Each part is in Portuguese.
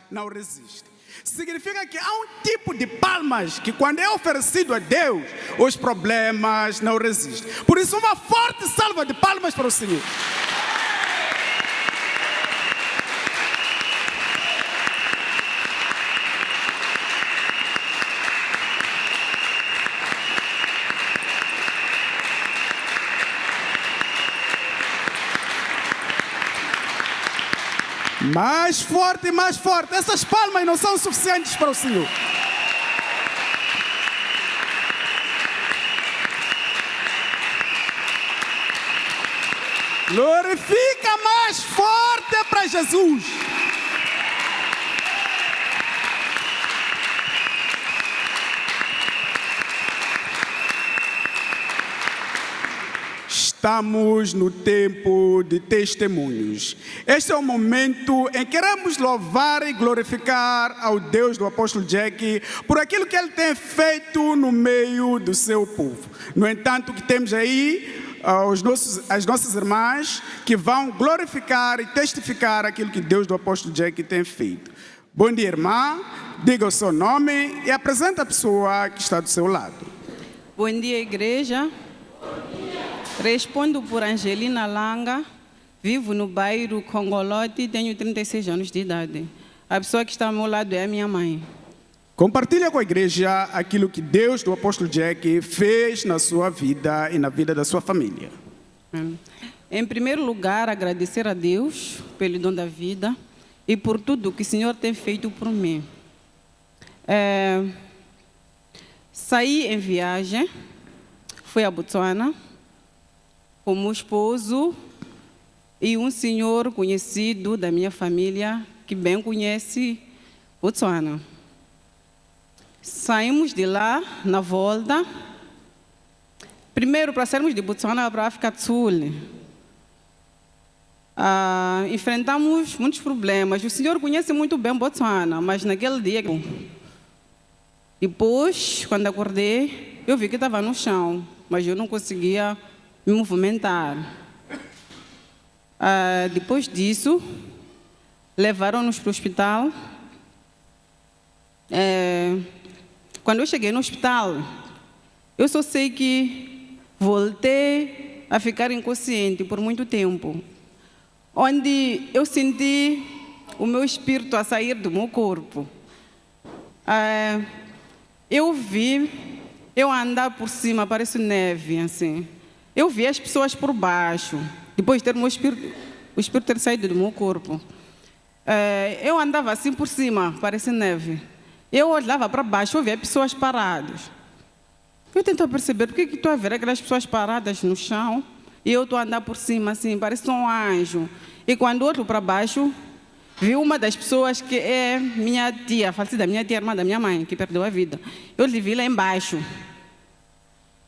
não resiste. Significa que há um tipo de palmas que, quando é oferecido a Deus, os problemas não resistem. Por isso, uma forte salva de palmas para o Senhor. Mais forte, mais forte. Essas palmas não são suficientes para o Senhor. Glorifica mais forte para Jesus. Estamos no tempo de testemunhos. Este é o momento em que queremos louvar e glorificar ao Deus do apóstolo Jack por aquilo que ele tem feito no meio do seu povo. No entanto, que temos aí as nossas irmãs que vão glorificar e testificar aquilo que Deus do apóstolo Jack tem feito. Bom dia, irmã. Diga o seu nome e apresente a pessoa que está do seu lado. Bom dia, igreja. Respondo por Angelina Langa, vivo no bairro Congolote e tenho 36 anos de idade. A pessoa que está ao meu lado é a minha mãe. Compartilha com a igreja aquilo que Deus do apóstolo Jack fez na sua vida e na vida da sua família. Em primeiro lugar, agradecer a Deus pelo dom da vida e por tudo que o Senhor tem feito por mim. Saí em viagem, fui a Botsuana, com meu esposo e um senhor conhecido da minha família, que bem conhece Botsuana. Saímos de lá, na volta. Primeiro, para sairmos de Botsuana para a África do Sul, enfrentamos muitos problemas. O senhor conhece muito bem Botsuana, mas naquele dia... Depois, quando acordei, eu vi que estava no chão, mas eu não conseguia me movimentar. Depois disso, levaram-nos para o hospital. Quando eu cheguei no hospital, eu só sei que voltei a ficar inconsciente por muito tempo, onde eu senti o meu espírito a sair do meu corpo. Eu andar por cima, parece neve, assim. Eu vi as pessoas por baixo, depois de ter o espírito ter saído do meu corpo. Eu andava assim por cima, parece neve. Eu olhava para baixo, eu via pessoas paradas. Eu tentava perceber por que estou a ver aquelas pessoas paradas no chão e eu estou a andar por cima, assim, parece um anjo. E quando olho para baixo, vi uma das pessoas que é minha tia, falecida, minha tia, irmã da minha mãe, que perdeu a vida. Eu lhe vi lá embaixo.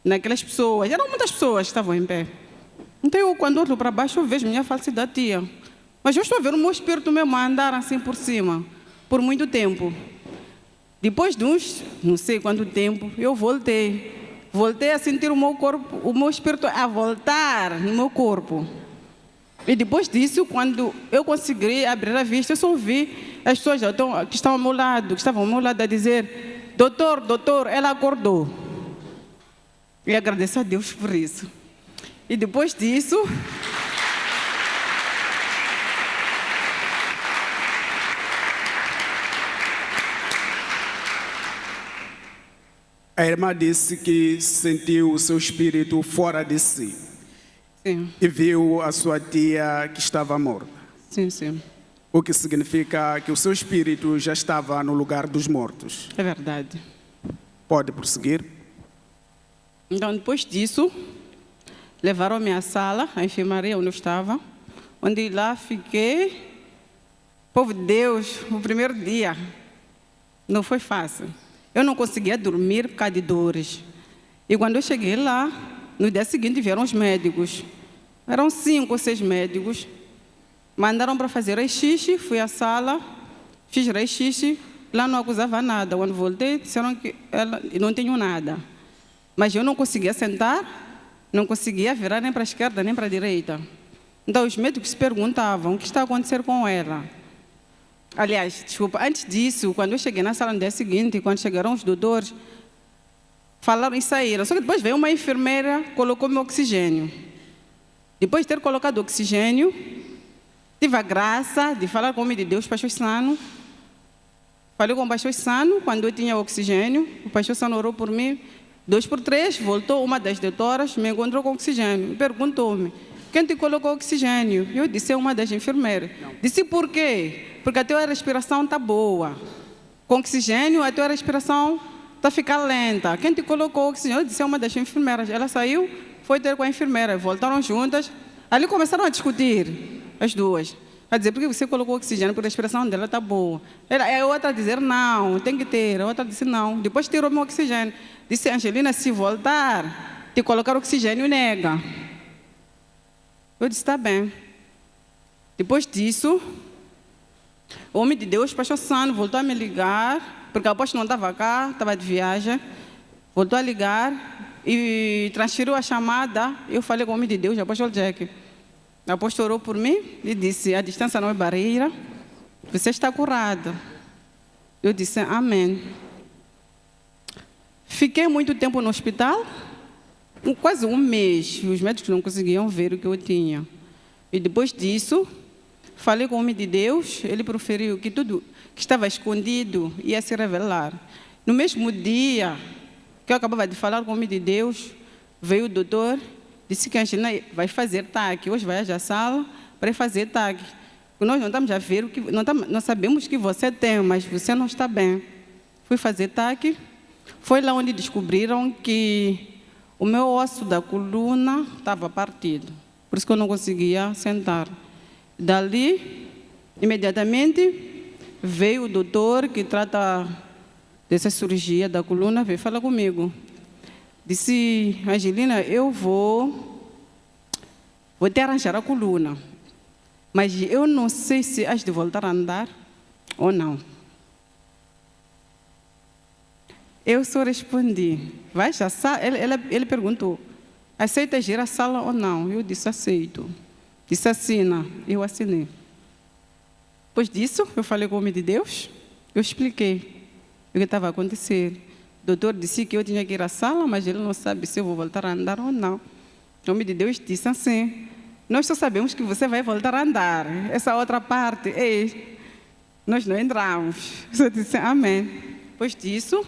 Naquelas pessoas, eram muitas pessoas que estavam em pé. Então, eu, quando olho para baixo, eu vejo minha falecida tia. Mas eu estou a ver o meu espírito mesmo a andar assim por cima, por muito tempo. Depois de uns, não sei quanto tempo, eu voltei. Voltei a sentir o meu corpo, o meu espírito a voltar no meu corpo. E depois disso, quando eu consegui abrir a vista, eu só ouvi as pessoas que estavam ao meu lado a dizer: doutor, doutor, ela acordou. E agradeço a Deus por isso. E depois disso... A irmã disse que sentiu o seu espírito fora de si. Sim. E viu a sua tia que estava morta. Sim, sim. O que significa que o seu espírito já estava no lugar dos mortos. É verdade. Pode prosseguir. Então, depois disso, levaram-me à sala, à enfermaria onde eu estava, onde lá fiquei. Povo de Deus, o primeiro dia não foi fácil. Eu não conseguia dormir por causa de dores. E quando eu cheguei lá, no dia seguinte vieram os médicos. Eram 5 ou 6 médicos. Mandaram para fazer raio-x, fui à sala, fiz raio-x, lá não acusava nada. Quando voltei, disseram que não tenho nada. Mas eu não conseguia sentar, não conseguia virar nem para a esquerda nem para a direita. Então os médicos se perguntavam o que está acontecendo com ela. Aliás, desculpa, antes disso, quando eu cheguei na sala no dia seguinte, quando chegaram os doutores, falaram e saíram. Só que depois veio uma enfermeira, colocou meu oxigênio. Depois de ter colocado o oxigênio, tive a graça de falar com o homem de Deus, pastor Sano. Falei com o pastor Sano quando eu tinha o oxigênio. O pastor Sano orou por mim. 2 por 3, voltou uma das doutoras, me encontrou com oxigênio e perguntou-me: quem te colocou oxigênio? Eu disse: é uma das enfermeiras. Disse: por quê? Porque a tua respiração está boa. Com oxigênio, a tua respiração está ficando lenta. Quem te colocou oxigênio? Eu disse: é uma das enfermeiras. Ela saiu, foi ter com a enfermeira, voltaram juntas. Ali começaram a discutir, as duas. A dizer: por que você colocou oxigênio? Porque a respiração dela está boa. A outra a dizer: não, tem que ter. A outra disse: não. Depois tirou meu oxigênio. Disse: Angelina, se voltar, te colocar oxigênio, nega. Eu disse: está bem. Depois disso, o homem de Deus, pastor Sano, voltou a me ligar, porque o apóstolo não estava cá, estava de viagem. Voltou a ligar e transferiu a chamada. Eu falei com o homem de Deus, o apóstolo Jack. O apóstolo orou por mim e disse: a distância não é barreira, você está curado. Eu disse: amém. Fiquei muito tempo no hospital, quase um mês. Os médicos não conseguiam ver o que eu tinha. E depois disso, falei com o homem de Deus, ele proferiu que tudo que estava escondido ia se revelar. No mesmo dia que eu acabava de falar com o homem de Deus, veio o doutor, disse que a Angelina vai fazer TAC. Hoje vai à sala para fazer TAC. Nós não estamos a ver o que... Nós sabemos que você tem, mas você não está bem. Fui fazer TAC. Foi lá onde descobriram que o meu osso da coluna estava partido. Por isso que eu não conseguia sentar. Dali, imediatamente, veio o doutor que trata dessa cirurgia da coluna, veio falar comigo. Disse: Angelina, eu vou te arranjar a coluna, mas eu não sei se has de voltar a andar ou não. Eu só respondi: vai à sala? Ele perguntou: aceita ir à sala ou não? Eu disse: aceito. Disse: assina. Eu assinei. Depois disso, eu falei com o homem de Deus, eu expliquei o que estava acontecendo. O doutor disse que eu tinha que ir à sala, mas ele não sabe se eu vou voltar a andar ou não. O homem de Deus disse assim: nós só sabemos que você vai voltar a andar. Essa outra parte, nós não entramos. Eu disse: amém. Depois disso,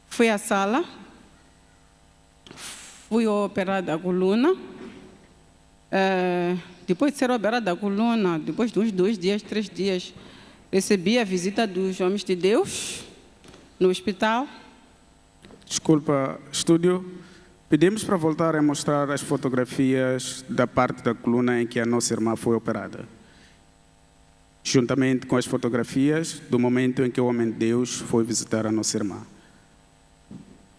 fui à sala, fui operada a coluna. Depois de ser operada a coluna, depois de uns 2 dias, 3 dias, recebi a visita dos homens de Deus no hospital. Desculpa, estúdio. Pedimos para voltar a mostrar as fotografias da parte da coluna em que a nossa irmã foi operada, juntamente com as fotografias do momento em que o homem de Deus foi visitar a nossa irmã.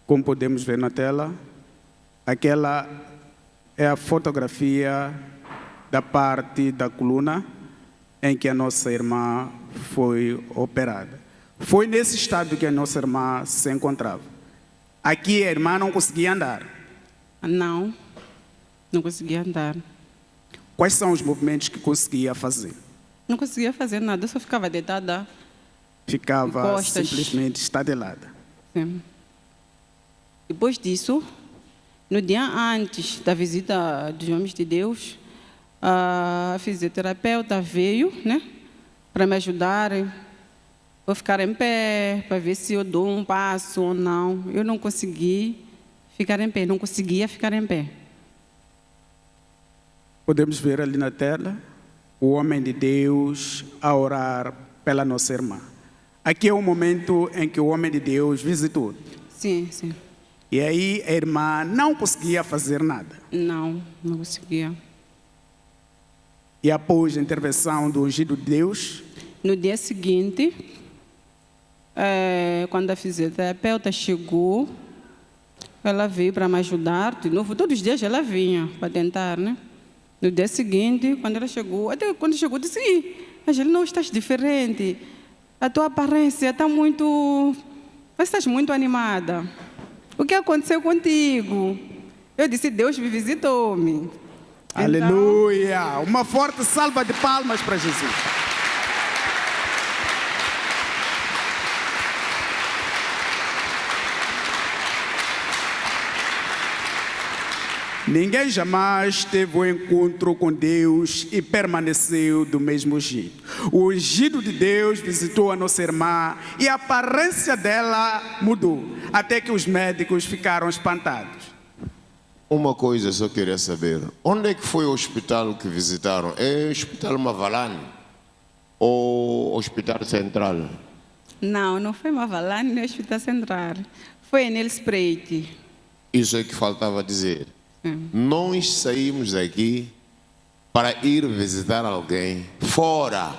Como podemos ver na tela, aquela é a fotografia da parte da coluna em que a nossa irmã foi operada. Foi nesse estado que a nossa irmã se encontrava. Aqui a irmã não conseguia andar. Não conseguia andar. Quais são os movimentos que conseguia fazer? Não conseguia fazer nada, eu só ficava deitada. Ficava simplesmente estadelada. Sim. Depois disso, no dia antes da visita dos homens de Deus, a fisioterapeuta veio, né, para me ajudar a ficar em pé, para ver se eu dou um passo ou não. Eu não consegui ficar em pé, não conseguia ficar em pé. Podemos ver ali na tela o homem de Deus a orar pela nossa irmã. Aqui é o momento em que o homem de Deus visitou. Sim, sim. E aí a irmã não conseguia fazer nada. Não conseguia. E após a intervenção do ungido de Deus, no dia seguinte, quando a fisioterapeuta chegou, ela veio para me ajudar de novo. Todos os dias ela vinha para tentar, né? No dia seguinte, quando ela chegou, até quando chegou, disse: Angelina, não estás diferente. A tua aparência está muito... Você estás muito animada. O que aconteceu contigo? Eu disse: Deus me visitou-me. Aleluia! Uma forte salva de palmas para Jesus. Ninguém jamais teve um encontro com Deus e permaneceu do mesmo jeito. O ungido de Deus visitou a nossa irmã e a aparência dela mudou, até que os médicos ficaram espantados. Uma coisa só queria saber, onde é que foi o hospital que visitaram? É o Hospital Mavalane ou Hospital Central? Não, não foi Mavalane no Hospital Central. Foi em Nelspruit. Isso é que faltava dizer. Nós saímos daqui para ir visitar alguém fora.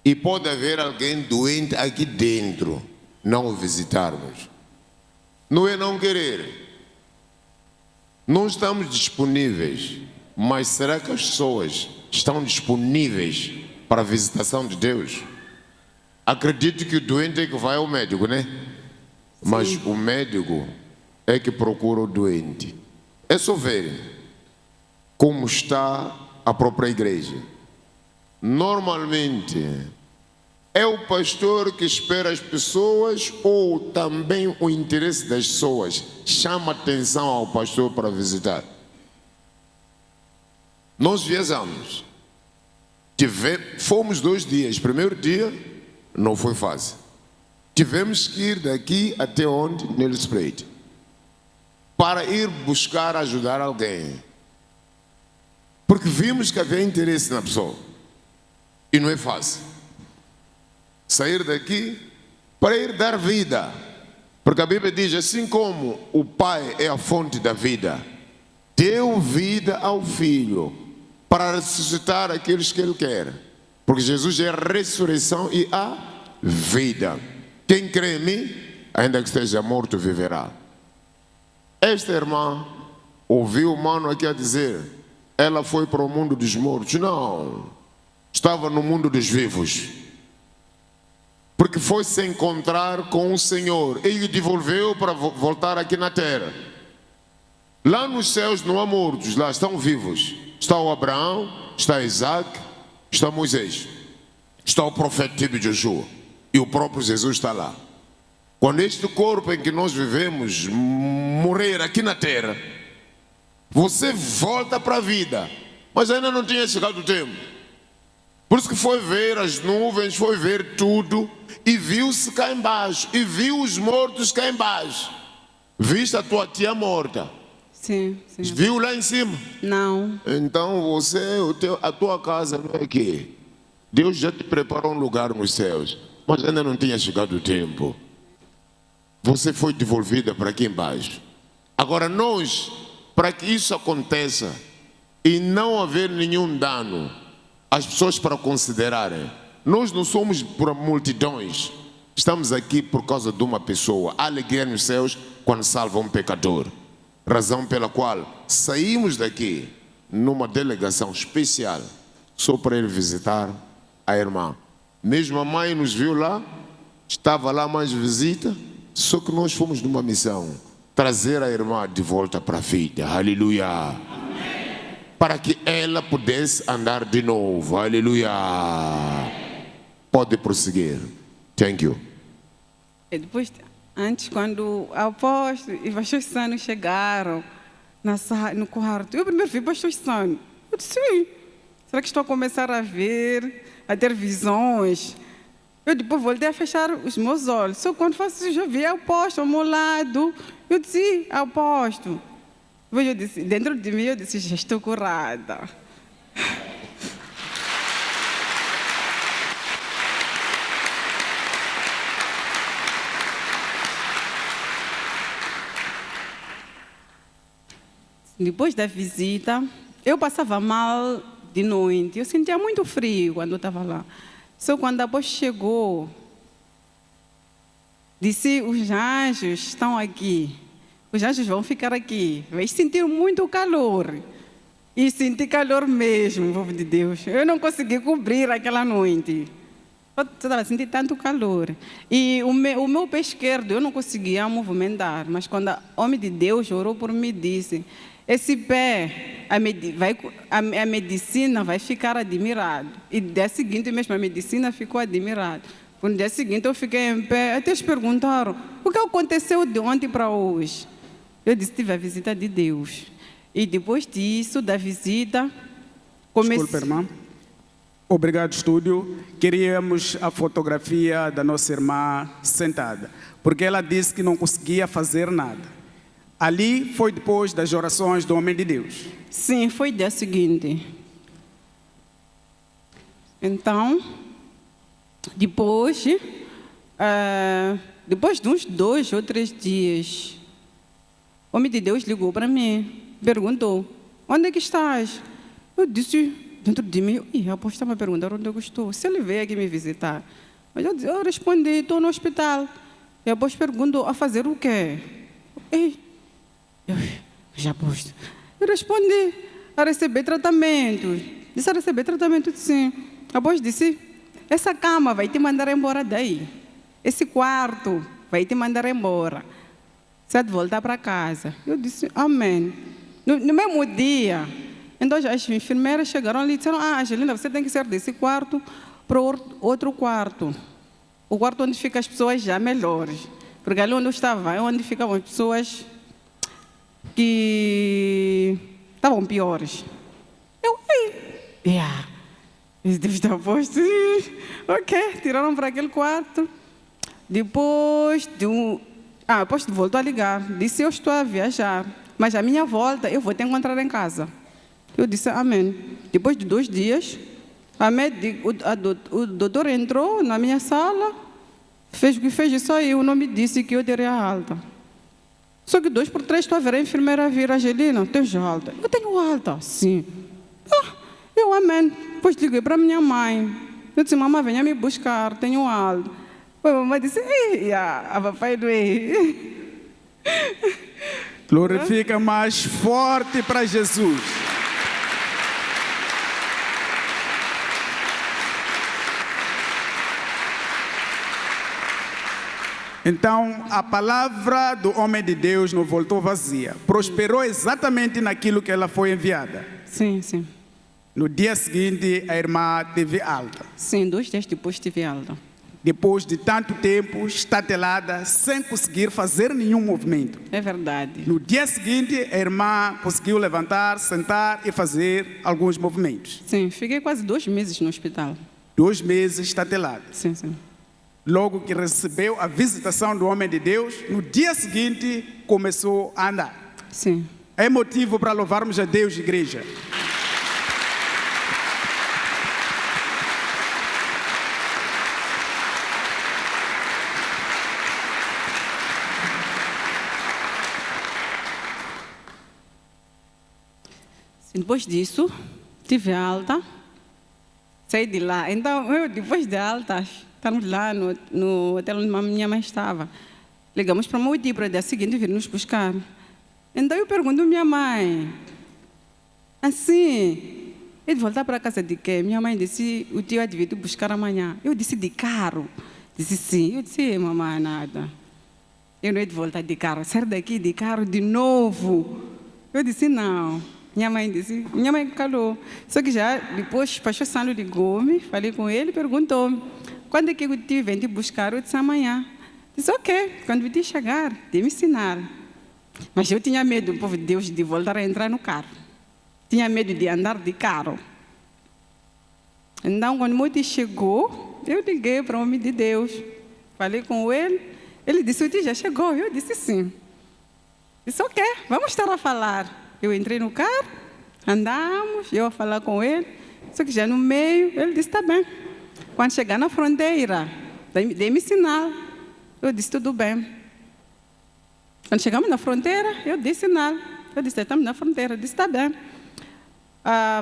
E pode haver alguém doente aqui dentro, não o visitarmos. Não é não querer. Não estamos disponíveis, mas será que as pessoas estão disponíveis para a visitação de Deus? Acredito que o doente é que vai ao médico, né? Mas o médico é que procura o doente. É só ver como está a própria igreja. Normalmente, é o pastor que espera as pessoas ou também o interesse das pessoas chama atenção ao pastor para visitar? Nós viajamos. Fomos 2 dias. Primeiro dia não foi fácil. Tivemos que ir daqui até onde? Nelspruit, para ir buscar ajudar alguém. Porque vimos que havia interesse na pessoa. E não é fácil sair daqui para ir dar vida. Porque a Bíblia diz, assim como o Pai é a fonte da vida, deu vida ao Filho para ressuscitar aqueles que Ele quer. Porque Jesus é a ressurreição e a vida. Quem crê em mim, ainda que esteja morto, viverá. Esta irmã ouviu o mano aqui a dizer, ela foi para o mundo dos mortos. Não, estava no mundo dos vivos. Porque foi se encontrar com o Senhor. Ele devolveu para voltar aqui na terra. Lá nos céus não há mortos, lá estão vivos. Está o Abraão, está Isaac, está Moisés, está o profeta Tibe Joshua. E o próprio Jesus está lá. Quando este corpo em que nós vivemos morrer aqui na terra, você volta para a vida. Mas ainda não tinha chegado o tempo. Por isso que foi ver as nuvens, foi ver tudo e viu-se cá embaixo, e viu os mortos cá embaixo. Viste a tua tia morta? Sim, sim. Viu lá em cima? Não. Então você, a tua casa não é aqui. Deus já te preparou um lugar nos céus, mas ainda não tinha chegado o tempo. Você foi devolvida para aqui embaixo. Agora nós, para que isso aconteça e não haver nenhum dano, as pessoas para considerarem, nós não somos por multidões, estamos aqui por causa de uma pessoa. Há alegria nos céus quando salva um pecador. Razão pela qual saímos daqui numa delegação especial só para ir visitar a irmã. Mesmo a mãe nos viu lá, estava lá mais visita, só que nós fomos numa missão, trazer a irmã de volta para a vida. Aleluia. Para que ela pudesse andar de novo. Aleluia. Pode prosseguir. Thank you. E depois, antes, quando o apóstolo e o pastor Sano chegaram no quarto, eu primeiro vi o pastor Sano. Eu disse, sim, será que estou a começar a ver, a ter visões? Eu depois voltei a fechar os meus olhos. Só quando faço isso, eu vi o apóstolo ao meu lado. Eu disse, apóstolo. Eu disse, dentro de mim, eu disse, já estou curada. Depois da visita, eu passava mal de noite. Eu sentia muito frio quando eu estava lá. Só quando a voz chegou, disse, os anjos estão aqui. Os anjos vão ficar aqui. Vai sentir muito calor. E senti calor mesmo, povo de Deus. Eu não consegui cobrir aquela noite. Eu estava sentindo tanto calor. E o meu pé esquerdo, eu não conseguia movimentar. Mas quando o homem de Deus orou por mim, disse, esse pé, a medicina vai ficar admirado. E no dia seguinte mesmo, a medicina ficou admirada. No dia seguinte eu fiquei em pé, até eles perguntaram, o que aconteceu de ontem para hoje? Eu disse, tive a visita de Deus. E depois disso, da visita, comecei... Desculpa, irmã. Obrigado, estúdio. Queríamos a fotografia da nossa irmã sentada, porque ela disse que não conseguia fazer nada. Ali foi depois das orações do homem de Deus. Sim, foi dia seguinte. Então, depois de uns 2 ou 3 dias, o homem de Deus ligou para mim, perguntou, onde é que estás? Eu disse, dentro de mim, a apóstolo está me perguntando onde eu estou. Se ele veio aqui me visitar. Mas eu respondi, estou no hospital. E a apóstolo perguntou, a fazer o quê? Eu respondi, a receber tratamento. Disse, a receber tratamento, sim. Após disse, essa cama vai te mandar embora daí. Esse quarto vai te mandar embora. Você vai voltar para casa. Eu disse, amém. No mesmo dia, então as enfermeiras chegaram ali e disseram, Angelina, você tem que sair desse quarto para outro quarto. O quarto onde ficam as pessoas já melhores. Porque ali onde eu estava é onde ficavam as pessoas que estavam piores. Deve estar posto. Ok, tiraram para aquele quarto. Depois depois voltou a ligar. Disse, eu estou a viajar, mas a minha volta eu vou te encontrar em casa. Eu disse, amém. Depois de 2 dias, o doutor entrou na minha sala, fez o que fez e saiu. Não me disse que eu teria alta. Só que 2 por 3 estou a ver a enfermeira vir, Angelina, tens alta? Eu tenho alta, sim. Eu, amém. Depois liguei para minha mãe. Eu disse, mamãe, venha me buscar, tenho alta. A mamãe disse, a papai não é. Glorifica mais forte para Jesus. Então, a palavra do homem de Deus não voltou vazia. Prosperou exatamente naquilo que ela foi enviada. Sim, sim. No dia seguinte, a irmã teve alta. Sim, 2 dias depois tive alta. Depois de tanto tempo, estatelada, sem conseguir fazer nenhum movimento. É verdade. No dia seguinte, a irmã conseguiu levantar, sentar e fazer alguns movimentos. Sim, fiquei quase 2 meses no hospital. 2 meses estatelada. Sim, sim. Logo que recebeu a visitação do homem de Deus, no dia seguinte começou a andar. Sim. É motivo para louvarmos a Deus, igreja. Depois disso, tive alta, saí de lá. Então, depois de alta, estamos lá no hotel onde a minha mãe estava. Ligamos para o meu tio para o dia seguinte vir nos buscar. Então, eu pergunto à minha mãe, assim, eu de voltar para casa de quê? Minha mãe disse, o tio devia te buscar amanhã. Eu disse, de carro? Disse, sim. Eu disse, mamãe, nada. Eu não ia de voltar de carro. Sair daqui de carro de novo. Eu disse, não. Minha mãe calou. Só que já depois o pastor Sandro ligou-me, falei com ele, perguntou-me, quando é que o tio vem te buscar? Eu disse, amanhã. Disse, ok, quando o tio chegar, de me ensinar. Mas eu tinha medo, o povo de Deus, de voltar a entrar no carro. Tinha medo de andar de carro. Então, quando o meu tio chegou, eu liguei para o homem de Deus. Falei com ele, ele disse, o tio já chegou. Eu disse, sim. Disse, ok, vamos estar a falar. Eu entrei no carro, andamos, eu a falar com ele, só que já no meio, ele disse, tá bem. Quando chegar na fronteira, dê-me sinal. Eu disse, tudo bem. Quando chegamos na fronteira, eu disse sinal. Eu disse, estamos na fronteira. Eu disse, tá bem.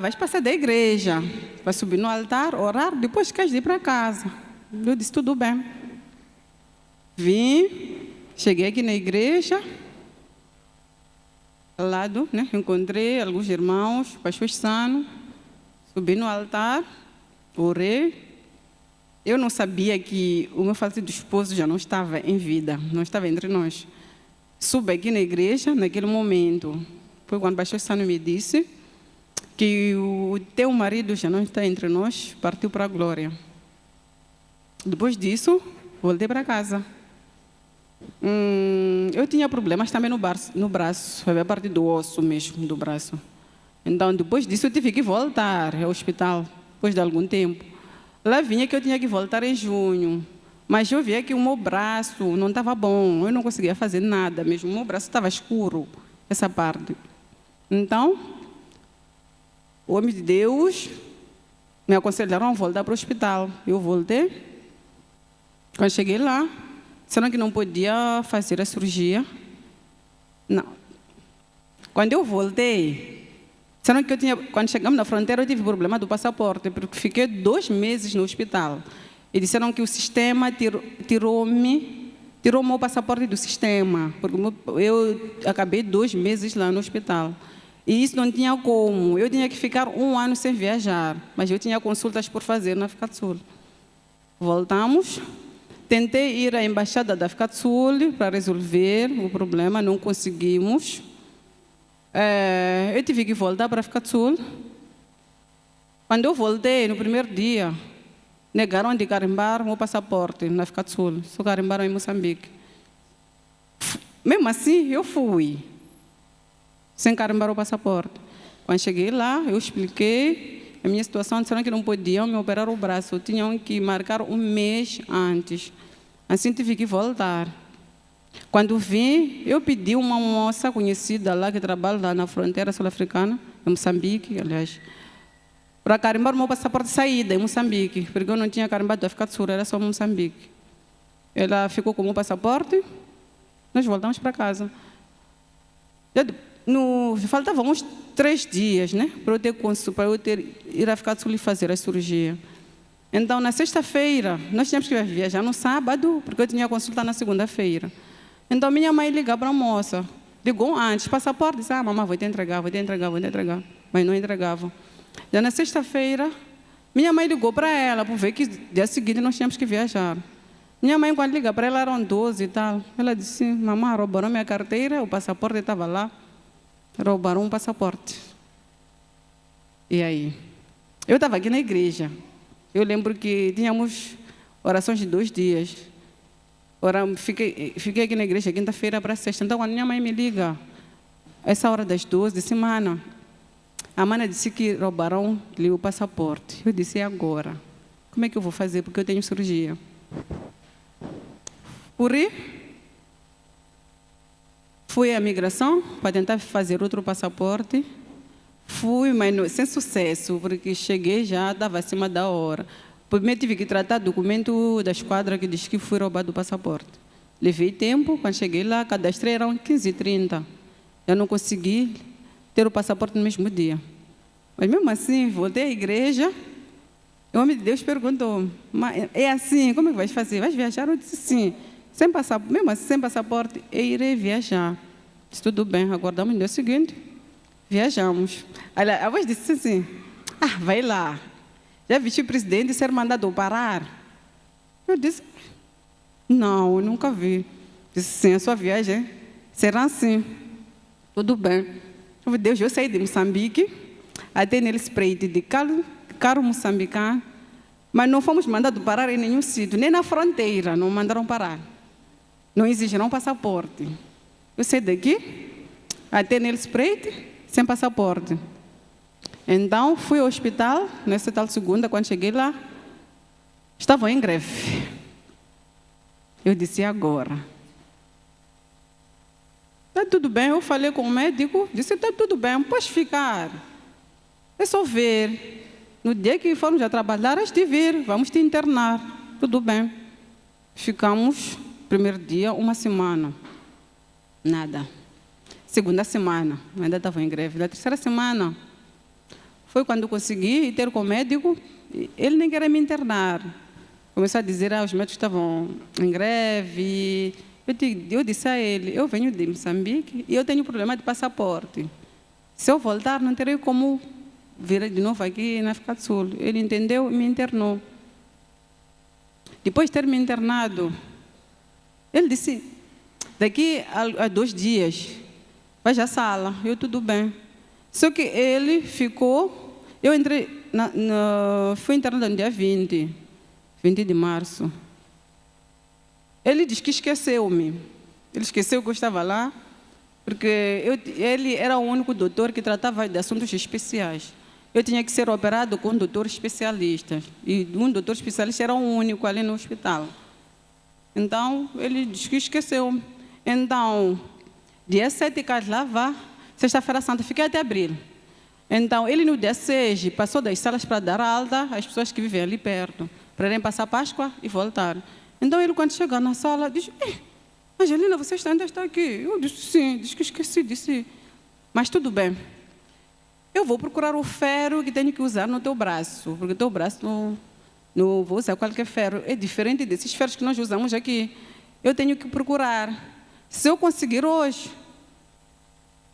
Vais passar da igreja, vai subir no altar, orar, depois queres ir para casa. Eu disse, tudo bem. Vim, cheguei aqui na igreja, ao lado, né? Encontrei alguns irmãos, pastor Sano, subi no altar, orei. Eu não sabia que o meu falecido esposo já não estava em vida, não estava entre nós. Subi aqui na igreja, naquele momento, foi quando o pastor Sano me disse que o teu marido já não está entre nós, partiu para a glória. Depois disso, voltei para casa. Eu tinha problemas também no braço, foi a parte do osso mesmo, do braço. Então, depois disso, eu tive que voltar ao hospital, depois de algum tempo. Lá vinha que eu tinha que voltar em junho, mas eu via que o meu braço não estava bom, eu não conseguia fazer nada mesmo, o meu braço estava escuro, essa parte. Então, o homem de Deus me aconselharam a voltar para o hospital. Eu voltei. Quando cheguei lá, disseram que não podia fazer a cirurgia. Não. Quando eu voltei, disseram que quando chegamos na fronteira, eu tive problema do passaporte, porque fiquei 2 meses no hospital. E disseram que o sistema tirou o meu passaporte do sistema, porque eu acabei 2 meses lá no hospital. E isso não tinha como. Eu tinha que ficar 1 ano sem viajar, mas eu tinha consultas por fazer na África do Sul. Voltamos. Tentei ir à embaixada da África do Sul para resolver o problema, não conseguimos. Eu tive que voltar para a África do Sul. Quando eu voltei, no primeiro dia, negaram de carimbar o meu passaporte na África do Sul. Só carimbaram em Moçambique. Mesmo assim, eu fui, sem carimbar o passaporte. Quando cheguei lá, eu expliquei a minha situação, disseram que não podiam me operar o braço, tinham que marcar 1 mês antes. Assim tive que voltar. Quando vim, eu pedi uma moça conhecida lá que trabalha lá na fronteira sul-africana, em Moçambique, aliás, para carimbar o meu passaporte de saída em Moçambique, porque eu não tinha carimbado da África do Sul, era só Moçambique. Ela ficou com o meu passaporte, nós voltamos para casa. Faltavam uns 3 dias, né, para eu ir à África do Sul e fazer a cirurgia. Então, na sexta-feira, nós tínhamos que viajar no sábado, porque eu tinha consulta na segunda-feira. Então, minha mãe ligou para a moça, ligou antes, passaporte, disse, mamãe, vou te entregar. Mas não entregava. Já na sexta-feira, minha mãe ligou para ela, para ver que dia seguinte nós tínhamos que viajar. Minha mãe, quando liga para ela, eram 12 e tal. Ela disse, mamãe, roubaram minha carteira, o passaporte estava lá. Roubaram um passaporte. E aí? Eu estava aqui na igreja. Eu lembro que tínhamos orações de 2 dias. Fiquei aqui na igreja quinta-feira para sexta. Então, quando minha mãe me liga, essa hora das 12, disse, mana, a mana disse que roubaram-lhe o passaporte. Eu disse, e agora? Como é que eu vou fazer? Porque eu tenho cirurgia. Fui à migração para tentar fazer outro passaporte. Fui, mas sem sucesso, porque cheguei já, estava acima da hora. Primeiro tive que tratar documento da esquadra que diz que fui roubado o passaporte. Levei tempo, quando cheguei lá, cadastrei, eram 15h30. Eu não consegui ter o passaporte no mesmo dia. Mas mesmo assim, voltei à igreja, o homem de Deus perguntou, mas é assim, como é que vais fazer? Vais viajar? Eu disse sim. Mesmo assim, sem passaporte, eu irei viajar. Disse, tudo bem, aguardamos no dia seguinte, viajamos. A voz disse assim, vai lá. Já viste o presidente ser mandado parar? Eu disse, não, eu nunca vi. Disse, sim, a sua viagem será assim. Tudo bem. Meu Deus, eu saí de Moçambique, até nele Espreito de carro moçambicano, mas não fomos mandados parar em nenhum sítio, nem na fronteira, não mandaram parar. Não exigiram passaporte. Eu saí daqui, até nele Espreito, sem passaporte. Então, fui ao hospital, nessa tal segunda, quando cheguei lá, estavam em greve. Eu disse, agora? Está tudo bem, eu falei com o médico, disse, está tudo bem, pode ficar. É só ver. No dia que formos a trabalhar, has de vir, vamos te internar. Tudo bem. Ficamos, primeiro dia, 1 semana. Nada. Segunda semana, ainda estava em greve. Na terceira semana, foi quando consegui ter com o médico, ele nem queria me internar. Começou a dizer, os médicos estavam em greve. Eu disse a ele, eu venho de Moçambique e eu tenho problema de passaporte. Se eu voltar, não terei como vir de novo aqui na África do Sul. Ele entendeu e me internou. Depois de ter me internado, ele disse, daqui a 2 dias, vai à sala. Eu, tudo bem. Só que ele ficou, eu entrei, fui internada no dia 20 de março. Ele diz que esqueceu-me. Ele esqueceu que eu estava lá, porque ele era o único doutor que tratava de assuntos especiais. Eu tinha que ser operado com um doutor especialista. E um doutor especialista era o único ali no hospital. Então, ele disse que esqueceu. Então, dia 7, Carlava, sexta-feira santa, fiquei até abril. Então, ele no dia 6 passou das salas para dar alta às pessoas que vivem ali perto, para irem passar Páscoa e voltar. Então, ele, quando chegou na sala, disse: Angelina, você ainda está aqui? Eu disse: sim, disse que esqueci, disse. Mas tudo bem. Eu vou procurar o ferro que tenho que usar no teu braço, porque o teu braço não vou usar qualquer ferro. É diferente desses ferros que nós usamos aqui. Eu tenho que procurar. Se eu conseguir hoje,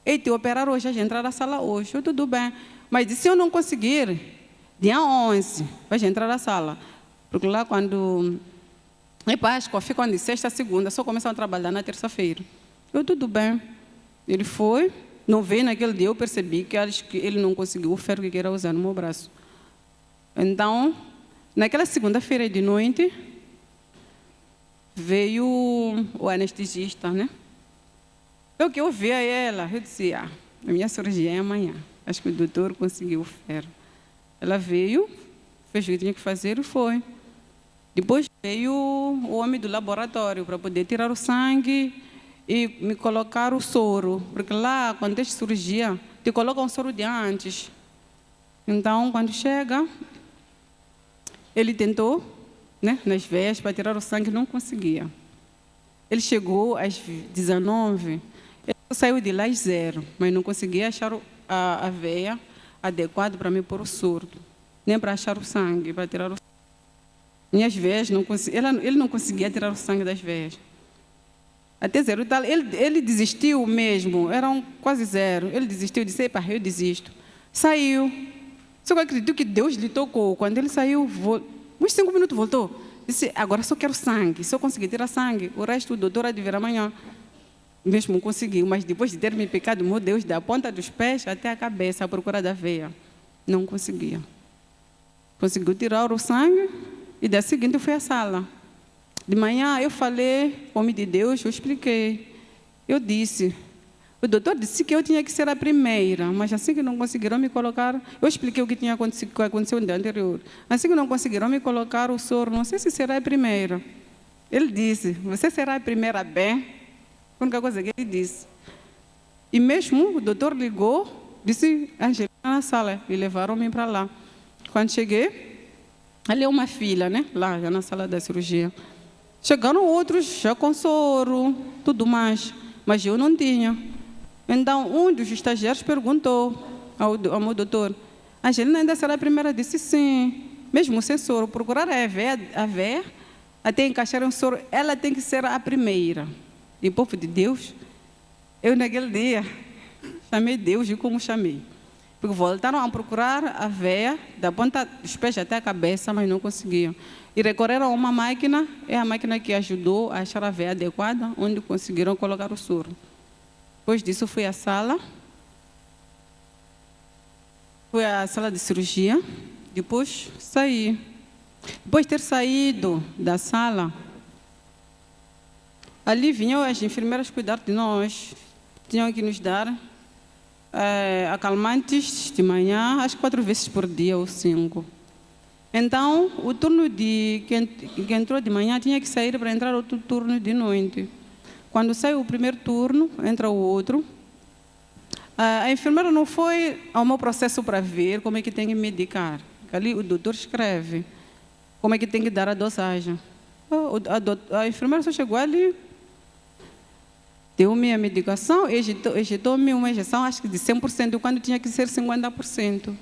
te operar hoje, a gente entrar na sala hoje, tudo bem. Mas se eu não conseguir, dia 11, vai entrar na sala. Porque lá quando é Páscoa, ficam de sexta a segunda, só começam a trabalhar na terça-feira. Tudo bem. Ele foi, não veio naquele dia, eu percebi que ele não conseguiu o ferro que queria usar no meu braço. Então, naquela segunda-feira de noite, veio o anestesista, né? Eu que ouvi a ela, eu disse: a minha cirurgia é amanhã. Acho que o doutor conseguiu o ferro. Ela veio, fez o que tinha que fazer e foi. Depois veio o homem do laboratório para poder tirar o sangue e me colocar o soro. Porque lá, quando tem cirurgia, te colocam um soro de antes. Então, quando chega, ele tentou, né, nas veias para tirar o sangue, não conseguia. Ele chegou às 19, ele saiu de lá às 0, mas não conseguia achar a veia adequada para me pôr o soro, nem para achar o sangue, para tirar o sangue. Minhas veias, ele não conseguia tirar o sangue das veias. Até 0 e tal, ele desistiu mesmo, eram quase 0. Ele desistiu, disse: epa, eu desisto. Saiu. Só que eu acredito que Deus lhe tocou. Quando ele saiu, uns 5 minutos voltou. Disse: agora só quero sangue. Se eu conseguir tirar sangue, o resto o doutor há de vir amanhã. Mesmo conseguiu, mas depois de ter me picado, meu Deus, da ponta dos pés até a cabeça, à procura da veia. Não conseguia. Conseguiu tirar o sangue e da seguinte eu fui à sala. De manhã eu falei, homem de Deus, eu expliquei. Eu disse, o doutor disse que eu tinha que ser a primeira, mas assim que não conseguiram me colocar, eu expliquei o que tinha acontecido, que aconteceu no dia anterior. Assim que não conseguiram me colocar o soro, não sei se será a primeira. Ele disse: você será a primeira bem? A única coisa que ele disse. E mesmo o doutor ligou, disse: Angelina na sala, e levaram-me para lá. Quando cheguei, ali é uma fila, né? Lá, já na sala da cirurgia. Chegaram outros já com soro, tudo mais, mas eu não tinha. Então, um dos estagiários perguntou ao meu doutor: Angelina ainda será a primeira? Disse: sim. Mesmo sem soro, procurar a veia, até encaixar um soro, ela tem que ser a primeira. E povo de Deus, eu naquele dia chamei Deus e como chamei. Porque voltaram a procurar a veia, da ponta dos pés até a cabeça, mas não conseguiam. E recorreram a uma máquina, é a máquina que ajudou a achar a veia adequada, onde conseguiram colocar o soro. Depois disso, fui à sala de cirurgia, depois saí. Depois de ter saído da sala, ali vinham as enfermeiras cuidar de nós, tinham que nos dar acalmantes de manhã, acho que 4 vezes por dia ou 5. Então, o turno que entrou de manhã tinha que sair para entrar outro turno de noite. Quando saiu o primeiro turno, entra o outro. A enfermeira não foi ao meu processo para ver como é que tem que medicar. Ali o doutor escreve como é que tem que dar a dosagem. A enfermeira só chegou ali, deu-me a medicação, ejetou-me uma injeção, acho que de 100%, quando tinha que ser 50%.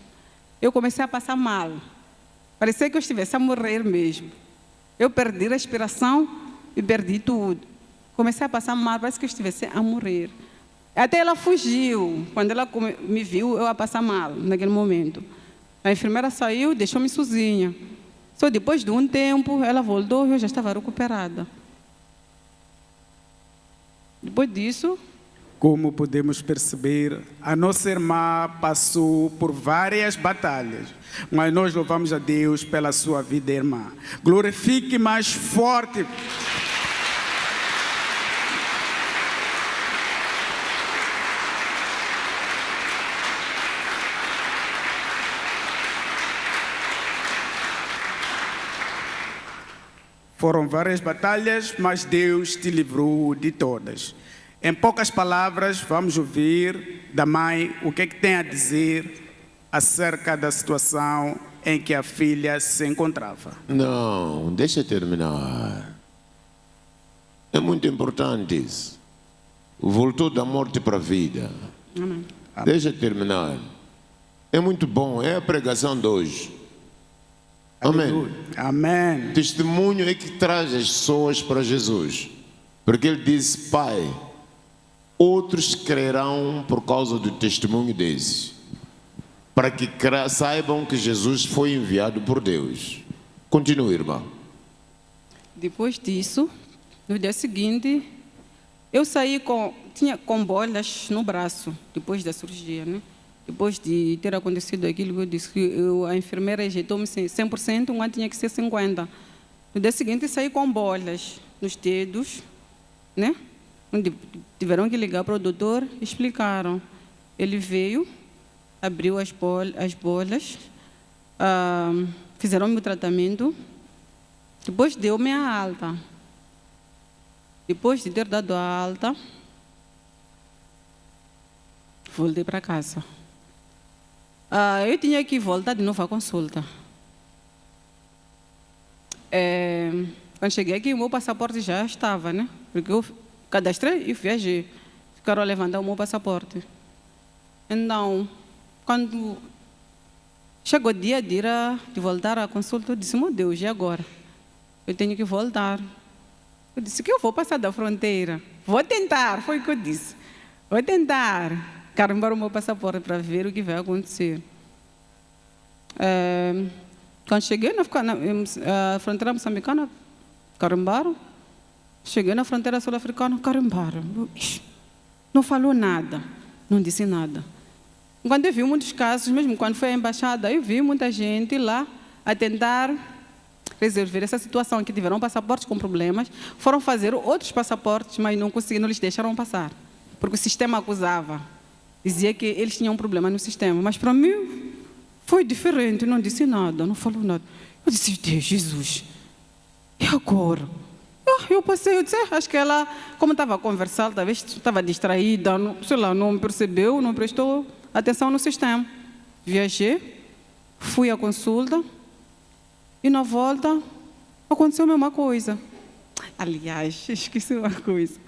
Eu comecei a passar mal. Parecia que eu estivesse a morrer mesmo. Eu perdi a respiração e perdi tudo. Comecei a passar mal, parece que eu estivesse a morrer. Até ela fugiu. Quando ela me viu, eu a passar mal naquele momento. A enfermeira saiu, deixou-me sozinha. Só depois de um tempo, ela voltou e eu já estava recuperada. Depois disso, como podemos perceber, a nossa irmã passou por várias batalhas, mas nós louvamos a Deus pela sua vida, irmã. Glorifique mais forte. Foram várias batalhas, mas Deus te livrou de todas. Em poucas palavras, vamos ouvir da mãe o que tem a dizer acerca da situação em que a filha se encontrava. Não, deixa eu terminar. É muito importante isso. Voltou da morte para a vida. Amém. Deixa eu terminar. É muito bom, é a pregação de hoje. Amém. Amém. Testemunho é que traz as pessoas para Jesus. Porque ele disse, Pai, outros crerão por causa do testemunho desses. Para que saibam que Jesus foi enviado por Deus. Continue, irmã. Depois disso, no dia seguinte, eu saí tinha com bolas no braço, depois da cirurgia, né? Depois de ter acontecido aquilo que eu disse, que a enfermeira injetou-me 100%, um ano tinha que ser 50%. No dia seguinte, saí com bolas nos dedos, né? Onde tiveram que ligar para o doutor, explicaram. Ele veio, abriu as bolas, fizeram meu tratamento, depois deu-me a alta. Depois de ter dado a alta, voltei para casa. Eu tinha que voltar de novo à consulta. Quando cheguei aqui, o meu passaporte já estava, né? Porque eu cadastrei e viajei. Ficaram a levantar o meu passaporte. Então, quando chegou o dia de voltar à consulta, eu disse, meu Deus, e agora? Eu tenho que voltar. Eu disse que eu vou passar da fronteira. Vou tentar, foi o que eu disse. Vou tentar carimbar o meu passaporte para ver o que vai acontecer. Quando cheguei na fronteira moçambicana, carimbaram. Cheguei na fronteira sul-africana, carimbaram. Não falou nada, não disse nada. Quando eu vi muitos casos, mesmo quando foi à embaixada, eu vi muita gente lá a tentar resolver essa situação, que tiveram passaportes com problemas, foram fazer outros passaportes, mas não conseguiram, não lhes deixaram passar, porque o sistema acusava, dizia que eles tinham um problema no sistema, mas para mim foi diferente, não disse nada, não falou nada. Eu disse, Deus, Jesus, e agora? Eu passei, eu disse, acho que ela, como estava a conversar, talvez estava distraída, sei lá, não percebeu, não prestou atenção no sistema. Viajei, fui à consulta e na volta aconteceu a mesma coisa. Aliás, esqueci uma coisa.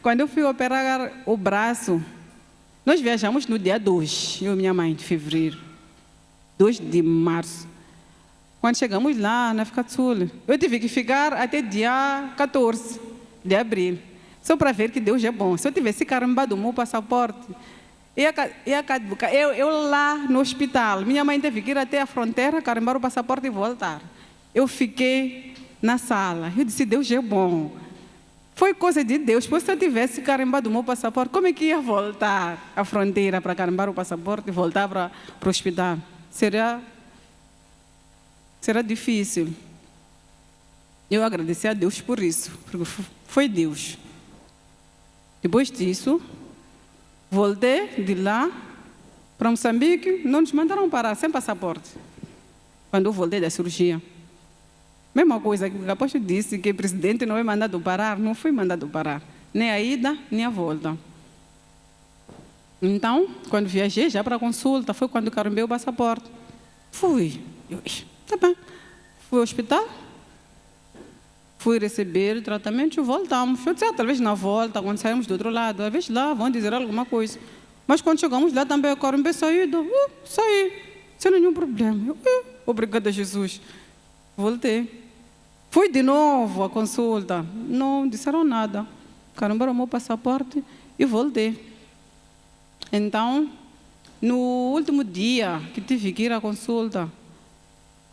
Quando eu fui operar o braço, nós viajamos no dia 2, eu e minha mãe, de fevereiro, 2 de março. Quando chegamos lá na África do Sul, eu tive que ficar até dia 14 de abril, só para ver que Deus é bom. Se eu tivesse carimbado o meu passaporte, eu lá no hospital, minha mãe teve que ir até a fronteira, carimbar o passaporte e voltar. Eu fiquei na sala, eu disse, Deus é bom. Foi coisa de Deus, pois se eu tivesse carimbado o meu passaporte, como é que ia voltar à fronteira para carimbar o passaporte e voltar para o hospital? Será difícil. Eu agradeci a Deus por isso, porque foi Deus. Depois disso, voltei de lá para Moçambique, não nos mandaram parar, sem passaporte. Quando eu voltei da cirurgia. Mesma coisa que o apóstolo disse, que o presidente não é mandado parar, não fui mandado parar. Nem a ida, nem a volta. Então, quando viajei já para a consulta, foi quando carimbei o passaporte. Fui. Tá bem. Fui ao hospital, fui receber o tratamento e voltamos. Eu disse, talvez na volta, quando saímos do outro lado, talvez lá vão dizer alguma coisa. Mas quando chegamos lá também, eu carimbei saída. Saí, sem nenhum problema. Obrigada, Jesus. Voltei. Fui de novo à consulta. Não disseram nada. Carimbaram o meu passaporte e voltei. Então, no último dia que tive que ir à consulta,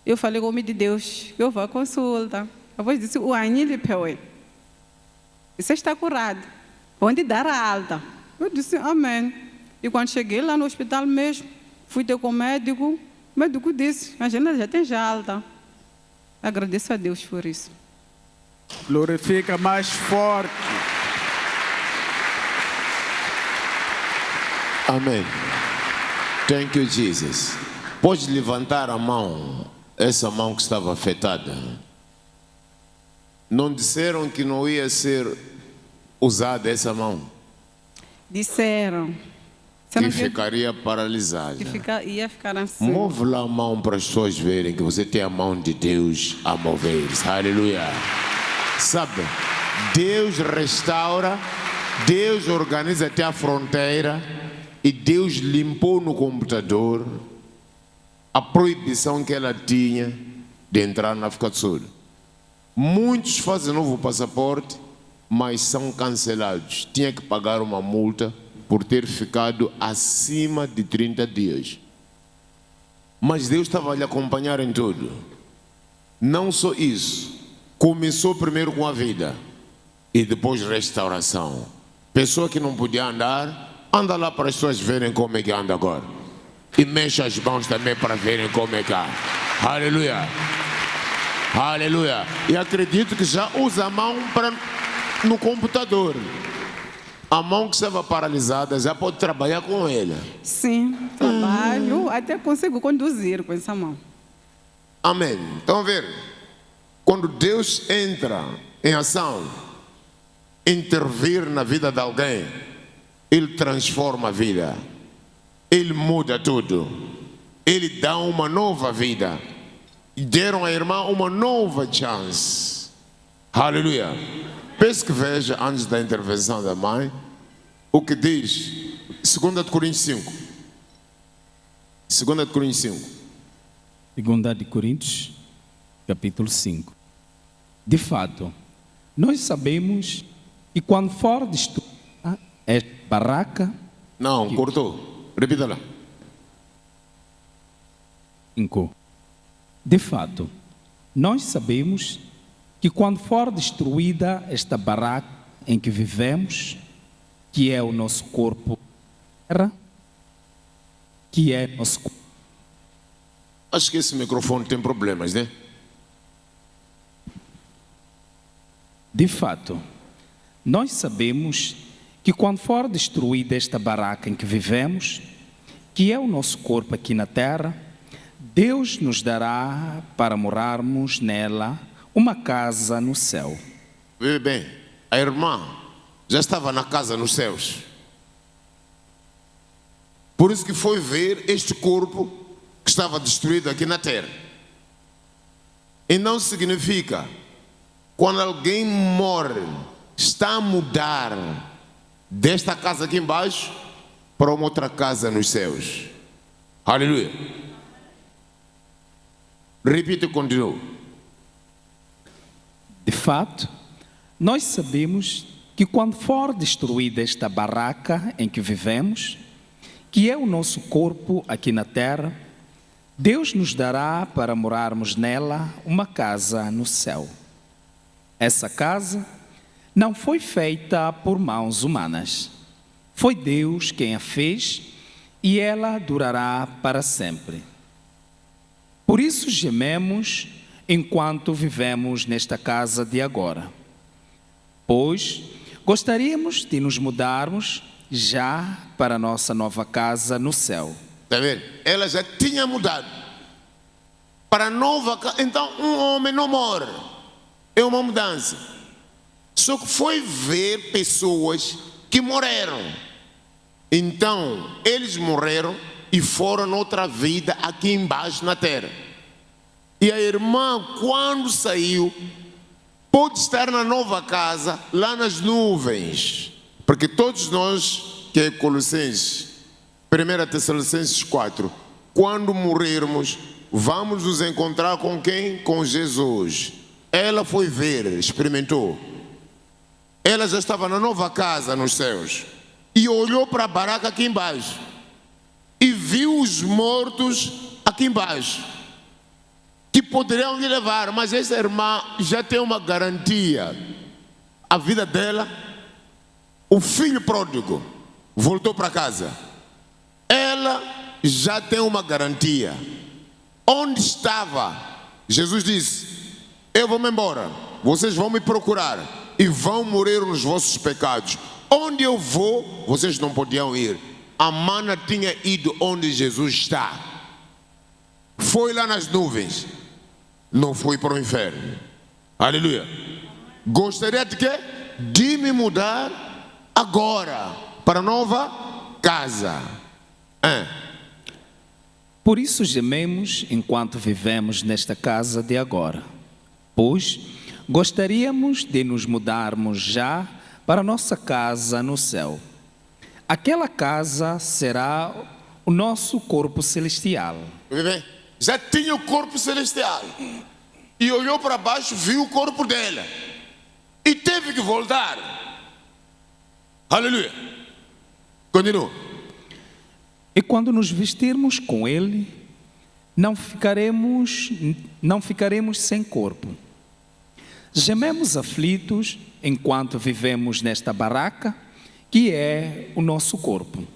eu falei com o homem de Deus, eu vou à consulta. A voz disse, o Anil Peue, você está curado, vão te dar a alta. Eu disse, amém. E quando cheguei lá no hospital mesmo, fui ter com o médico disse, a gente já tem já alta. Agradeço a Deus por isso. Glorifica mais forte. Amém. Thank you, Jesus. Pode levantar a mão, essa mão que estava afetada. Não disseram que não ia ser usada essa mão, Disseram. Você que não viu? ficaria paralisada. Ia ficar assim. Move lá a mão para as pessoas verem que você tem a mão de Deus a mover-se. Aleluia. Sabe, Deus restaura, Deus organiza até a fronteira e Deus limpou no computador a proibição que ela tinha de entrar na África do Sul. Muitos fazem novo passaporte, mas são cancelados. Tinha que pagar uma multa por ter ficado acima de 30 dias. Mas Deus estava a lhe acompanhar em tudo. Não só isso, começou primeiro com a vida e depois restauração. Pessoa que não podia andar, anda lá para as pessoas verem como é que anda agora. E mexe as mãos também para verem como é que anda. Aleluia. Aleluia. E acredito que já usa a mão no computador. A mão que estava paralisada já pode trabalhar com ela. Sim, trabalho. Até consigo conduzir com essa mão. Amém. Então, ver, quando Deus entra em ação, intervir na vida de alguém, Ele transforma a vida, Ele muda tudo, Ele dá uma nova vida. E deram à irmã uma nova chance. Aleluia. Peço que veja, antes da intervenção da mãe, o que diz 2 Coríntios 5. 2 Coríntios 5. 2 Coríntios, capítulo 5. De fato, nós sabemos que quando for destruída esta barraca... Não, cortou. Repita lá. 5. De fato, nós sabemos que quando for destruída esta barraca em que vivemos, que é o nosso corpo, que é nosso corpo. Acho que esse microfone tem problemas, né? De fato, nós sabemos que quando for destruída esta barraca em que vivemos, que é o nosso corpo aqui na terra, Deus nos dará para morarmos nela uma casa no céu. Veja bem, a irmã já estava na casa nos céus. Por isso que foi ver este corpo que estava destruído aqui na terra. E não significa, quando alguém morre, está a mudar desta casa aqui embaixo para uma outra casa nos céus. Aleluia. Repita e continua. De fato, nós sabemos que quando for destruída esta barraca em que vivemos, que é o nosso corpo aqui na terra, Deus nos dará para morarmos nela uma casa no céu. Essa casa não foi feita por mãos humanas. Foi Deus quem a fez e ela durará para sempre. Por isso gememos enquanto vivemos nesta casa de agora, pois gostaríamos de nos mudarmos já para a nossa nova casa no céu. Está vendo? Ela já tinha mudado para a nova casa. Então um homem não morre, é uma mudança. Só que foi ver pessoas que morreram. Então eles morreram e foram noutra vida aqui embaixo na terra. E a irmã, quando saiu, pode estar na nova casa, lá nas nuvens. Porque todos nós, que é Colossenses, 1 Tessalonicenses 4, quando morrermos, vamos nos encontrar com quem? Com Jesus. Ela foi ver, experimentou. Ela já estava na nova casa nos céus. E olhou para a barraca aqui embaixo. E viu os mortos aqui embaixo, que poderiam lhe levar, mas essa irmã já tem uma garantia. A vida dela, o filho pródigo voltou para casa. Ela já tem uma garantia. Onde estava? Jesus disse: eu vou-me embora, vocês vão me procurar e vão morrer nos vossos pecados. Onde eu vou, vocês não podiam ir. A mana tinha ido onde Jesus está. Foi lá nas nuvens. Não foi para o inferno. Aleluia. Gostaria de quê? De me mudar agora para a nova casa. Por isso gememos enquanto vivemos nesta casa de agora, pois gostaríamos de nos mudarmos já para a nossa casa no céu. Aquela casa será o nosso corpo celestial. Bem, já tinha o corpo celestial e olhou para baixo, viu o corpo dela e teve que voltar. Aleluia. Continua. E quando nos vestirmos com ele, não ficaremos sem corpo. Gememos aflitos enquanto vivemos nesta barraca, que é o nosso corpo.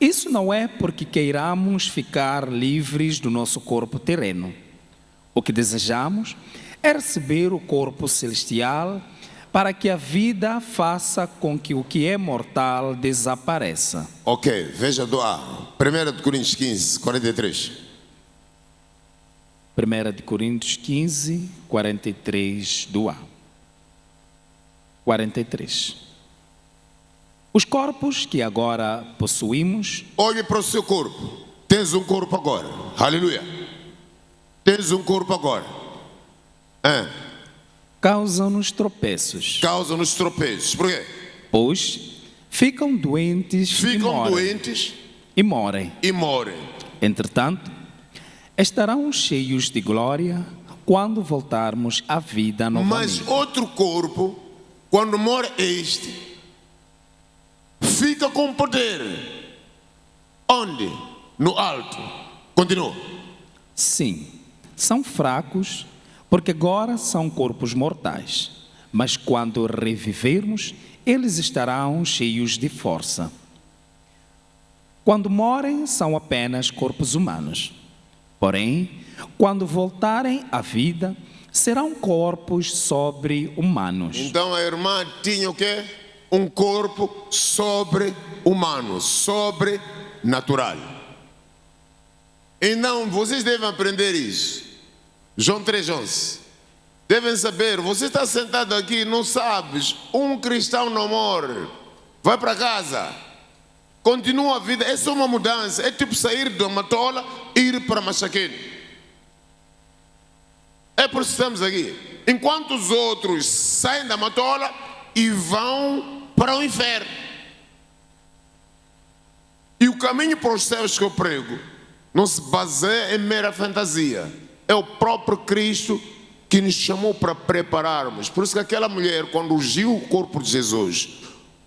Isso não é porque queiramos ficar livres do nosso corpo terreno. O que desejamos é receber o corpo celestial para que a vida faça com que o que é mortal desapareça. Ok, veja do A. 1 Coríntios 15, 43. 1 Coríntios 15, 43 do A. 43. Os corpos que agora possuímos... Olhe para o seu corpo. Tens um corpo agora. Aleluia. Tens um corpo agora. Causam-nos tropeços. Causam-nos tropeços. Por quê? Pois ficam doentes e morrem. Entretanto, estarão cheios de glória quando voltarmos à vida novamente. Mas outro corpo, quando morre este, fica com poder. Onde? No alto. Continua. Sim, são fracos, porque agora são corpos mortais. Mas quando revivermos, eles estarão cheios de força. Quando morrem, são apenas corpos humanos. Porém, quando voltarem à vida, serão corpos sobre-humanos. Então a irmã tinha o quê? Um corpo sobre-humano, sobrenatural. Então, vocês devem aprender isso. João 3,11. Devem saber, você está sentado aqui, não sabes, um cristão não morre, vai para casa, continua a vida, essa é uma mudança, é tipo sair de Matola e ir para Machaquene. É por isso que estamos aqui. Enquanto os outros saem da Matola e vão para o inferno. E o caminho para os céus que eu prego não se baseia em mera fantasia. É o próprio Cristo que nos chamou para prepararmos. Por isso que aquela mulher, quando ungiu o corpo de Jesus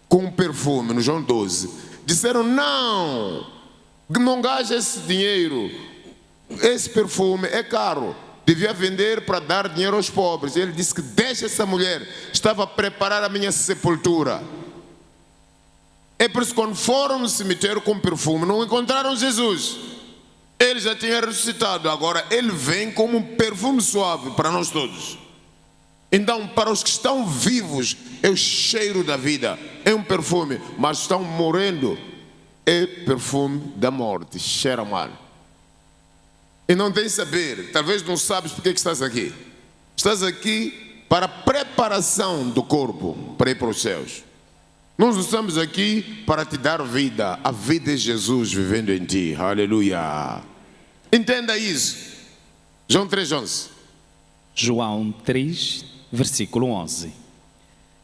com um perfume, no João 12, disseram, não gaste esse dinheiro, esse perfume é caro, devia vender para dar dinheiro aos pobres. Ele disse que deixa essa mulher, estava a preparar a minha sepultura. É por isso que quando foram no cemitério com perfume, não encontraram Jesus. Ele já tinha ressuscitado, agora ele vem como um perfume suave para nós todos. Então, para os que estão vivos, é o cheiro da vida, é um perfume, mas estão morrendo, é perfume da morte, cheira mal. E não tem saber, talvez não sabes porque que estás aqui. Estás aqui para a preparação do corpo para ir para os céus. Nós estamos aqui para te dar vida, a vida é Jesus vivendo em ti, aleluia. Entenda isso. João 3,11. João 3, versículo 11.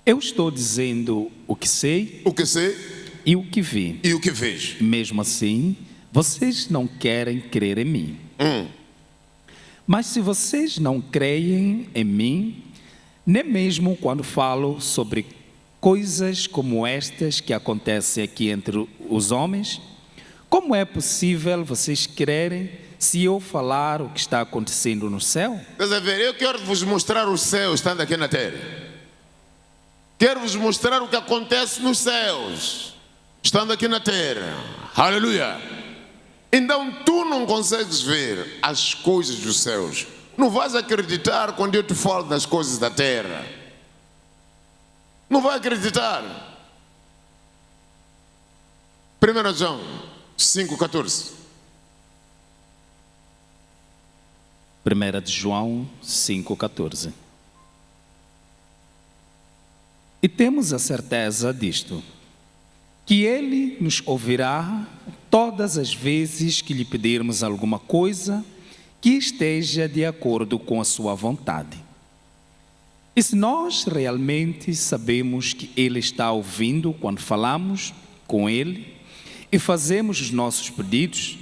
Eu estou dizendo o que sei e o que vi. E o que vejo. Mesmo assim, vocês não querem crer em mim. Mas se vocês não creem em mim, nem mesmo quando falo sobre coisas como estas que acontecem aqui entre os homens, como é possível vocês crerem se eu falar o que está acontecendo no céu? Estás a ver? Eu quero vos mostrar o céu estando aqui na terra. Quero vos mostrar o que acontece nos céus estando aqui na terra. Aleluia. Então tu não consegues ver as coisas dos céus. Não vais acreditar quando eu te falo das coisas da terra. Não vai acreditar. 1 João 5,14. 1 de João 5,14. E temos a certeza disto, que Ele nos ouvirá todas as vezes que lhe pedirmos alguma coisa que esteja de acordo com a sua vontade. E se nós realmente sabemos que Ele está ouvindo quando falamos com Ele e fazemos os nossos pedidos,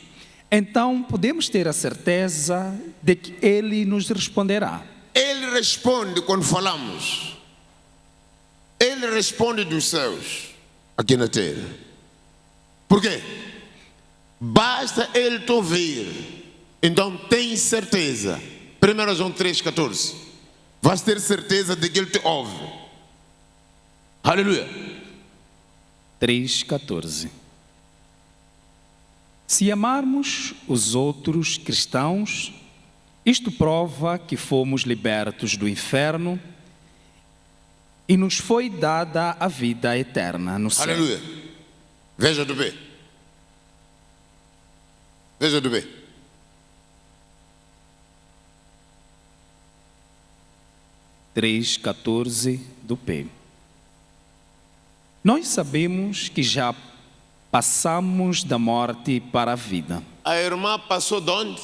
então podemos ter a certeza de que Ele nos responderá. Ele responde quando falamos. Ele responde dos céus, aqui na terra. Por quê? Basta Ele te ouvir. Então tem certeza. 1 João 3,14. Vais ter certeza de que Ele te ouve. Aleluia. 3,14. Se amarmos os outros cristãos, isto prova que fomos libertos do inferno e nos foi dada a vida eterna no céu. Aleluia. Veja do bem. Veja do bem. Três, 14 do P. Nós sabemos que já passamos da morte para a vida. A irmã passou de onde?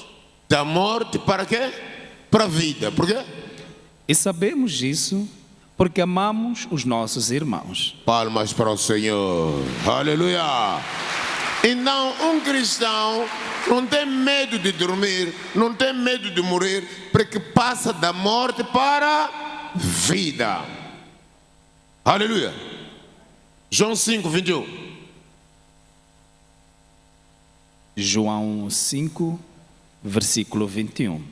Da morte para quê? Para a vida. Por quê? E sabemos isso porque amamos os nossos irmãos. Palmas para o Senhor. Aleluia. Então, um cristão não tem medo de dormir, não tem medo de morrer, porque passa da morte para a vida. Aleluia. João 5, 21. João 5, versículo 21.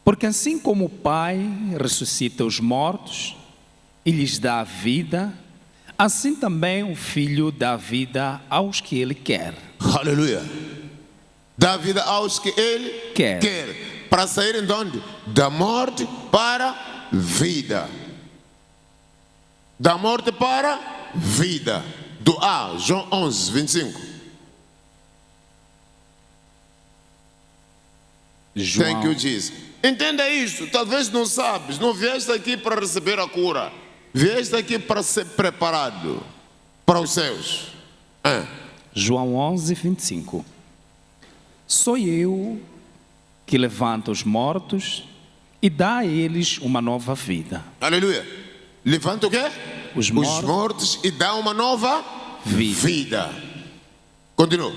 Porque assim como o Pai ressuscita os mortos e lhes dá vida, assim também o Filho dá vida aos que Ele quer. Aleluia. Dá vida aos que Ele Quer. Para saírem de onde? Da morte para a vida. Da morte para a vida. Do A, João 11, 25. Thank you, Jesus. Entenda isto. Talvez não sabes. Não vieste aqui para receber a cura. Vieste aqui para ser preparado para os céus. João 11, 25. Sou eu que levanto os mortos e dá a eles uma nova vida. Aleluia. Levanta o quê? Os mortos e dá uma nova vida. Continua.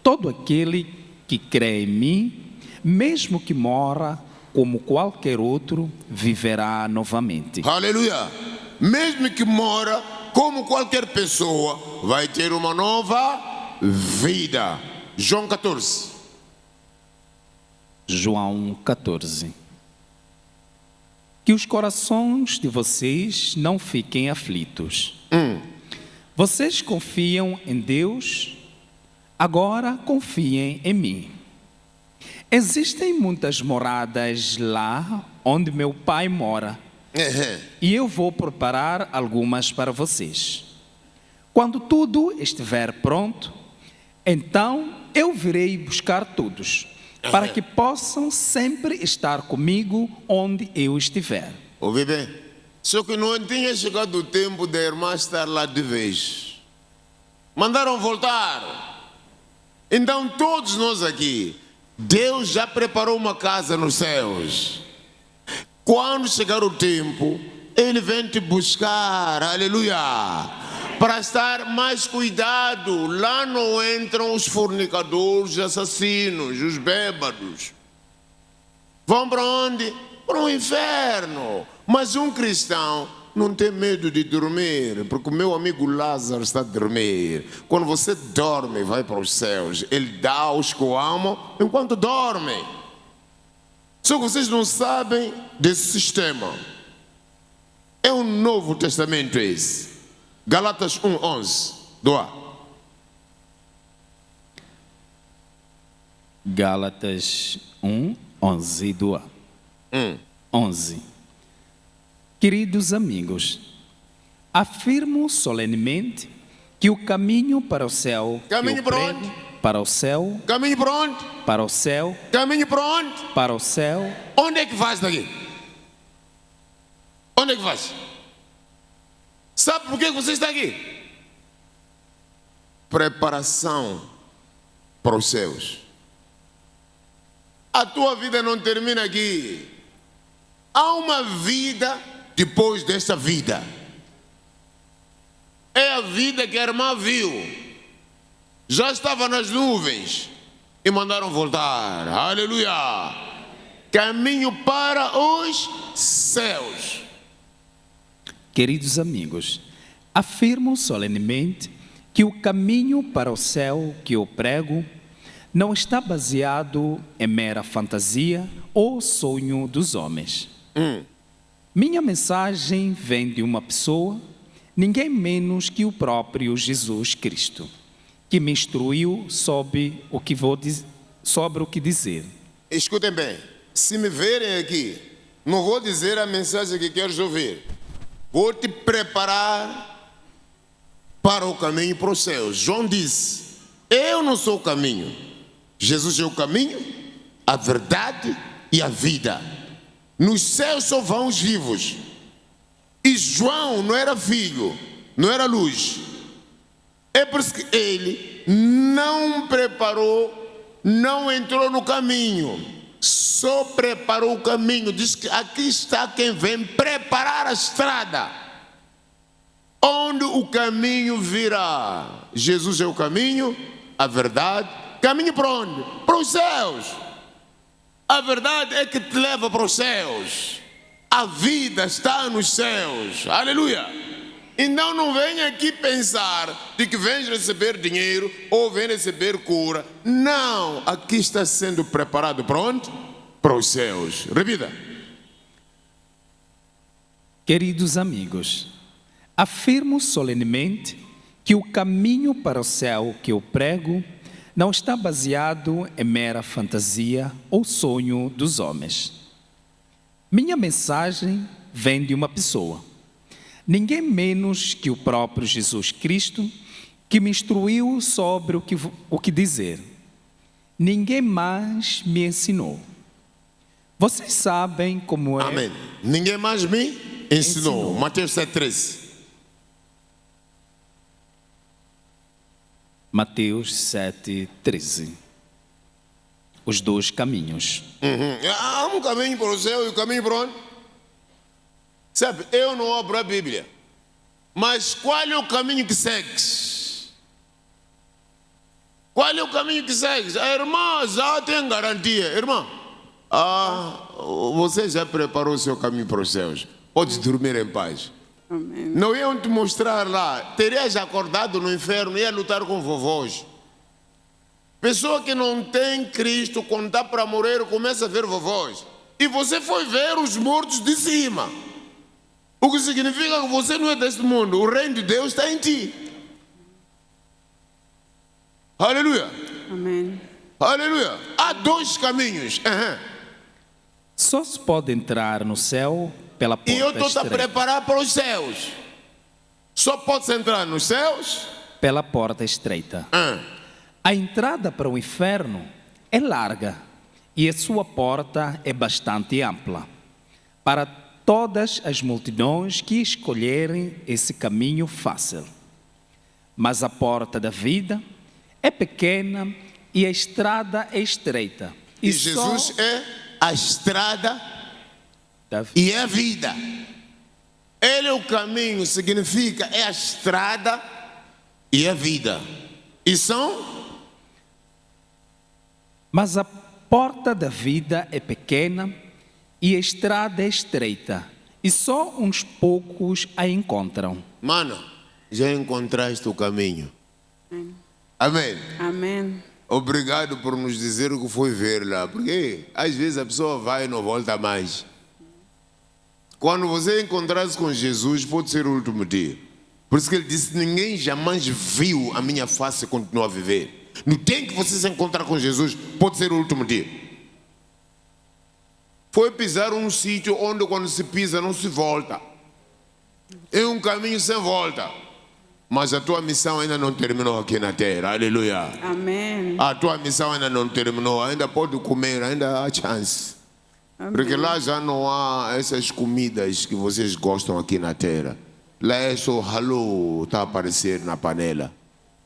Todo aquele que crê em mim, mesmo que mora como qualquer outro, viverá novamente. Aleluia. Mesmo que mora como qualquer pessoa, vai ter uma nova vida. João 14. João 14. Que os corações de vocês não fiquem aflitos. Vocês confiam em Deus, agora confiem em mim. Existem muitas moradas lá onde meu Pai mora. E eu vou preparar algumas para vocês. Quando tudo estiver pronto, então eu virei buscar todos, para que possam sempre estar comigo onde eu estiver. Ouvi bem? Só que não tinha chegado o tempo da irmã estar lá de vez. Mandaram voltar. Então todos nós aqui, Deus já preparou uma casa nos céus. Quando chegar o tempo, Ele vem te buscar, aleluia, para estar mais cuidado. Lá não entram os fornicadores, os assassinos, os bêbados. Vão para onde? Para o inferno. Mas um cristão não tem medo de dormir, porque o meu amigo Lázaro está a dormir. Quando você dorme, vai para os céus. Ele dá aos que o amam enquanto dormem. Só que vocês não sabem desse sistema. É um Novo Testamento esse. Galatas 1:11. Doa. Gálatas 1:11 doa. 11. Queridos amigos, afirmo solenemente que o caminho para o céu... Caminho para onde? Para o céu. Caminho para onde? Para o céu. Caminho para onde? Para o céu. Onde é que vais daqui? Onde onde é que vais? Sabe por que você está aqui? Preparação para os céus. A tua vida não termina aqui. Há uma vida depois desta vida. É a vida que a irmã viu. Já estava nas nuvens e mandaram voltar. Aleluia! Caminho para os céus. Queridos amigos, afirmo solenemente que o caminho para o céu que eu prego não está baseado em mera fantasia ou sonho dos homens. Minha mensagem vem de uma pessoa, ninguém menos que o próprio Jesus Cristo, que me instruiu sobre o que dizer. Escutem bem, se me verem aqui, não vou dizer a mensagem que queres ouvir. Vou te preparar para o caminho para os céus. João disse, eu não sou o caminho. Jesus é o caminho, a verdade e a vida. Nos céus só vão os vivos. E João não era filho, não era luz. É por isso que ele não preparou, não entrou no caminho. Só preparou o caminho. Diz que aqui está quem vem preparar a estrada, onde o caminho virá. Jesus é o caminho, a verdade. Caminho para onde? Para os céus. A verdade é que te leva para os céus. A vida está nos céus. Aleluia. Então não venha aqui pensar de que vens receber dinheiro ou vem receber cura. Não, aqui está sendo preparado para onde? Para os céus. Repita. Queridos amigos, afirmo solenemente que o caminho para o céu que eu prego não está baseado em mera fantasia ou sonho dos homens. Minha mensagem vem de uma pessoa, ninguém menos que o próprio Jesus Cristo, que me instruiu sobre o que dizer. Ninguém mais me ensinou. Vocês sabem como é... Amém. Ninguém mais me ensinou. Mateus 7,13. Mateus 7,13. Os dois caminhos. Há um caminho para o céu e o caminho para onde? Sabe, eu não abro a Bíblia, mas qual é o caminho que segues? Qual é o caminho que segues? A irmã já tem garantia. Irmã, você já preparou o seu caminho para os céus. Pode dormir em paz. Amém. Não iam te mostrar lá. Terias acordado no inferno e ia lutar com vovós. Pessoa que não tem Cristo, quando está para morrer, começa a ver vovós. E você foi ver os mortos de cima. O que significa que você não é deste mundo. O reino de Deus está em ti. Aleluia. Amém. Aleluia. Há dois caminhos. Só se pode entrar no céu pela porta E eu estou a estreita. preparar para os céus. Só pode entrar nos céus Pela porta estreita. A entrada para o inferno é larga e a sua porta é bastante ampla para todas as multidões que escolherem esse caminho fácil. Mas a porta da vida é pequena e a estrada é estreita. e Jesus é a estrada e é a vida. Ele é o caminho, significa é a estrada e a vida. E são... Mas a porta da vida é pequena e a estrada é estreita, e só uns poucos a encontram. Mano, já encontraste o caminho. Amém. Amém. Obrigado por nos dizer o que foi ver lá, porque às vezes a pessoa vai e não volta mais. Quando você encontrar-se com Jesus, pode ser o último dia. Por isso que ele disse, ninguém jamais viu a minha face e continua a viver. No tempo que você se encontrar com Jesus, pode ser o último dia. Foi pisar um sítio onde quando se pisa não se volta. É um caminho sem volta. Mas a tua missão ainda não terminou aqui na terra. Aleluia. Amém. A tua missão ainda não terminou. Ainda pode comer, ainda há chance. Porque lá já não há essas comidas que vocês gostam aqui na terra. Lá é só halô, está a aparecer na panela.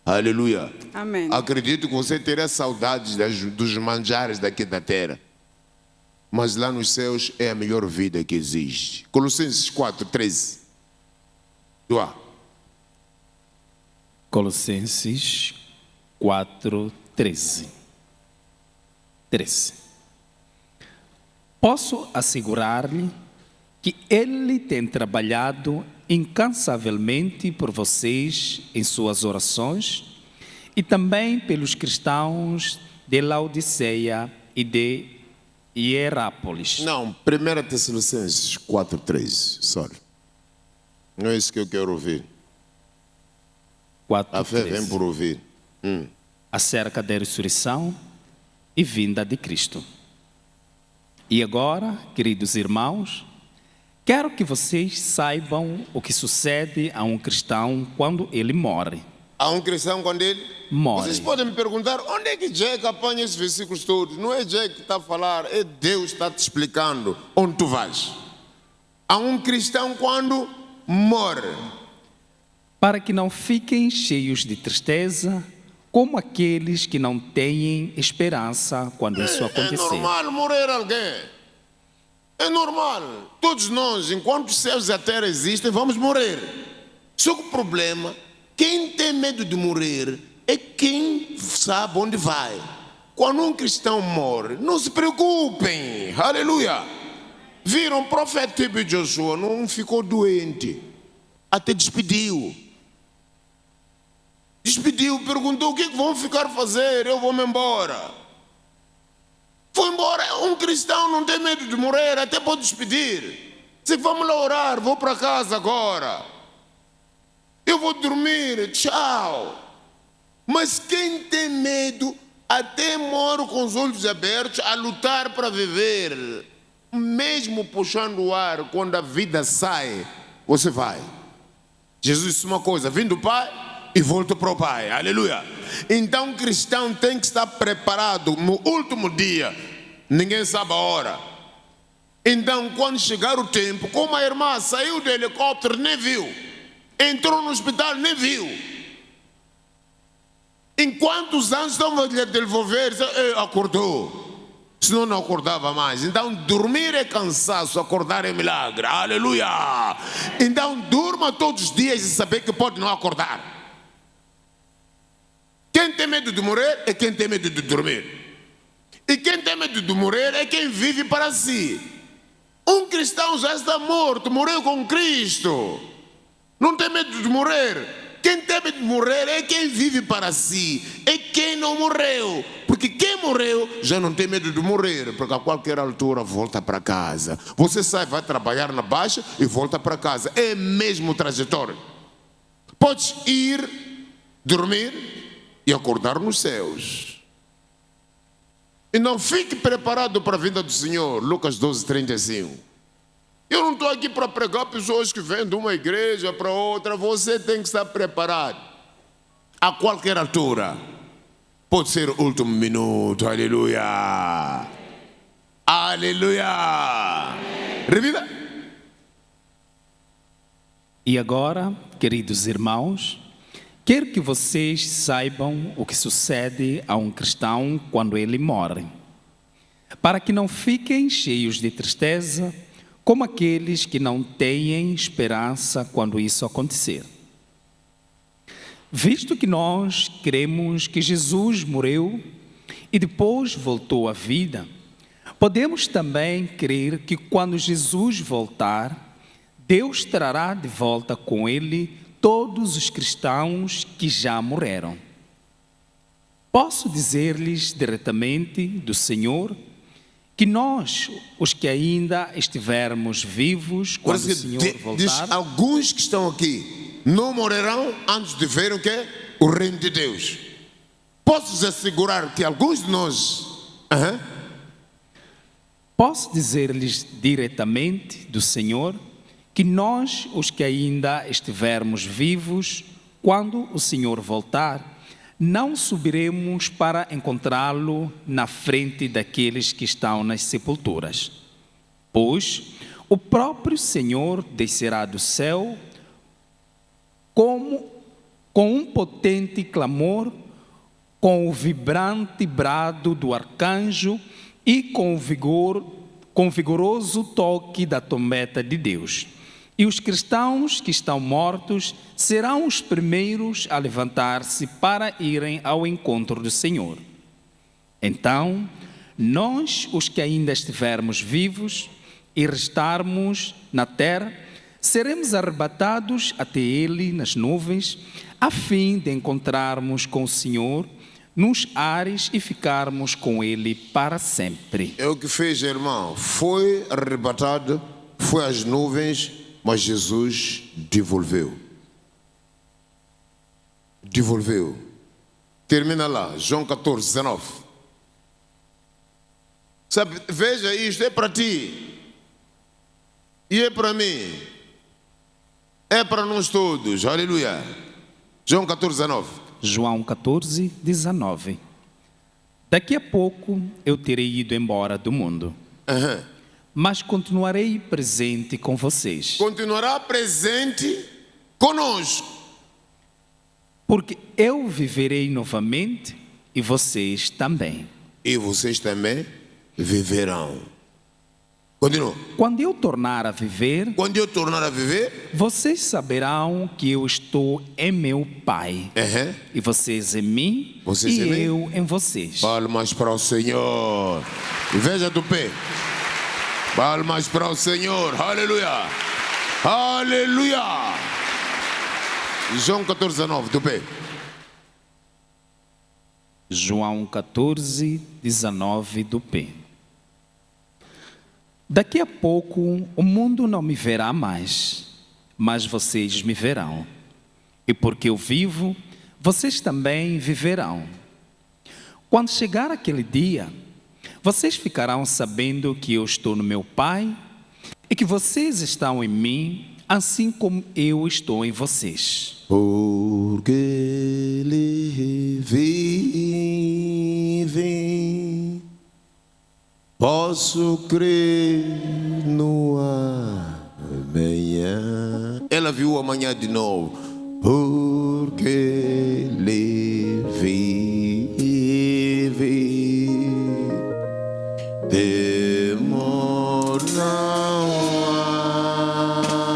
Aleluia. Amém. Acredito que você terá saudades dos manjares daqui da terra. Mas lá nos céus é a melhor vida que existe. Colossenses 4:13. Colossenses 4:13. 13. Posso assegurar-lhe que ele tem trabalhado incansavelmente por vocês em suas orações e também pelos cristãos de Laodiceia e de Hierápolis. Não, 1 Tessalonicenses 4:3. Sorry. Não é isso que eu quero ouvir. A fé vem por ouvir. Acerca da ressurreição e vinda de Cristo. E agora, queridos irmãos, quero que vocês saibam o que sucede a um cristão quando ele morre. A um cristão quando ele Morre. Vocês podem me perguntar, onde é que Jack apanha esses versículos todos? Não é Jack que está a falar, é Deus que está te explicando onde tu vais. A um cristão quando morre. Para que não fiquem cheios de tristeza, como aqueles que não têm esperança quando isso acontecer. É normal morrer alguém. É normal. Todos nós, enquanto os céus e a terra existem, vamos morrer. Só que o problema, quem tem medo de morrer é quem sabe onde vai. Quando um cristão morre, não se preocupem. Aleluia. Viram o profeta tipo Josué, não ficou doente. Até despediu. Despediu, perguntou o que vão ficar a fazer, eu vou-me embora. Foi embora, um cristão não tem medo de morrer, até pode despedir. Se vamos lá orar, vou para casa agora. Eu vou dormir, tchau. Mas quem tem medo, até morre com os olhos abertos a lutar para viver. Mesmo puxando o ar, quando a vida sai, você vai. Jesus disse uma coisa, vim do Pai e volto para o Pai, aleluia. Então o cristão tem que estar preparado no último dia, ninguém sabe a hora. Então quando chegar o tempo, como a irmã saiu do helicóptero, nem viu, entrou no hospital, nem viu. Enquanto os anjos estão a lhe devolver, acordou, senão não acordava mais. Então dormir é cansaço, acordar é milagre, aleluia. Então durma todos os dias e saber que pode não acordar. Quem tem medo de morrer é quem tem medo de dormir. E quem tem medo de morrer é quem vive para si. Um cristão já está morto, morreu com Cristo. Não tem medo de morrer. Quem tem medo de morrer é quem vive para si. É quem não morreu. Porque quem morreu já não tem medo de morrer. Porque a qualquer altura volta para casa. Você sai, vai trabalhar na baixa e volta para casa. É mesmo trajetória. Podes ir, dormir e acordar nos céus. E não fique preparado para a vinda do Senhor. Lucas 12:35. Eu não estou aqui para pregar pessoas que vêm de uma igreja para outra. Você tem que estar preparado. A qualquer altura. Pode ser o último minuto. Aleluia. Aleluia. Repita. E agora, queridos irmãos, quero que vocês saibam o que sucede a um cristão quando ele morre, para que não fiquem cheios de tristeza, como aqueles que não têm esperança quando isso acontecer. Visto que nós cremos que Jesus morreu e depois voltou à vida, podemos também crer que quando Jesus voltar, Deus trará de volta com ele todos os cristãos que já morreram. Posso dizer-lhes diretamente do Senhor que nós, os que ainda estivermos vivos quando o Senhor voltar... Diz, alguns que estão aqui não morrerão antes de ver o quê? O reino de Deus. Posso assegurar que alguns de nós... Posso dizer-lhes diretamente do Senhor que nós, os que ainda estivermos vivos, quando o Senhor voltar, não subiremos para encontrá-lo na frente daqueles que estão nas sepulturas. Pois o próprio Senhor descerá do céu com um potente clamor, com o vibrante brado do arcanjo e com vigoroso toque da trombeta de Deus. E os cristãos que estão mortos serão os primeiros a levantar-se para irem ao encontro do Senhor. Então, nós, os que ainda estivermos vivos e restarmos na terra, seremos arrebatados até Ele nas nuvens, a fim de encontrarmos com o Senhor nos ares e ficarmos com Ele para sempre. É o que fez, irmão. Foi arrebatado, foi às nuvens, mas Jesus devolveu. Devolveu. Termina lá, João 14, 19. Sabe, veja, isto é para ti. E é para mim. É para nós todos. Aleluia. João 14, 19. João 14, 19. Daqui a pouco eu terei ido embora do mundo, mas continuarei presente com vocês. Continuará presente conosco. Porque eu viverei novamente e vocês também. E vocês também viverão. Continua. Quando eu tornar a viver, Quando eu tornar a viver, vocês saberão que eu estou em meu Pai. E vocês em mim, Vocês e em mim? eu em vocês. palmas para o Senhor. E veja do pé. Palmas para o Senhor. Aleluia. Aleluia. João 14, 19, do pé. João 14, 19 do P. Daqui a pouco o mundo não me verá mais, mas vocês me verão. E porque eu vivo, vocês também viverão. Quando chegar aquele dia, vocês ficarão sabendo que eu estou no meu Pai e que vocês estão em mim, assim como eu estou em vocês. Porque Ele vive, posso crer no amanhã. Ela viu o amanhã de novo. Porque Ele vive,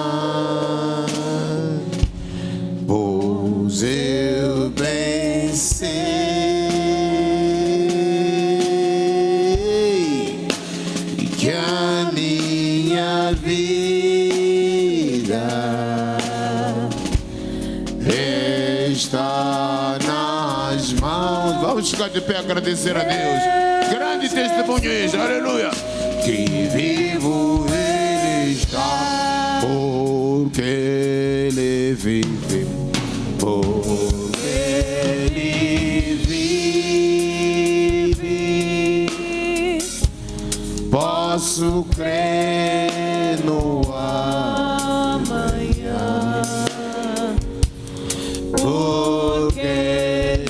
demorará, pois eu bem sei que a minha vida está nas mãos. Vamos ficar de pé, agradecer a Deus. Grande testemunho isso, aleluia. Que vivo Ele está, porque Ele vive, porque Ele vive. Posso crer no amanhã, porque Ele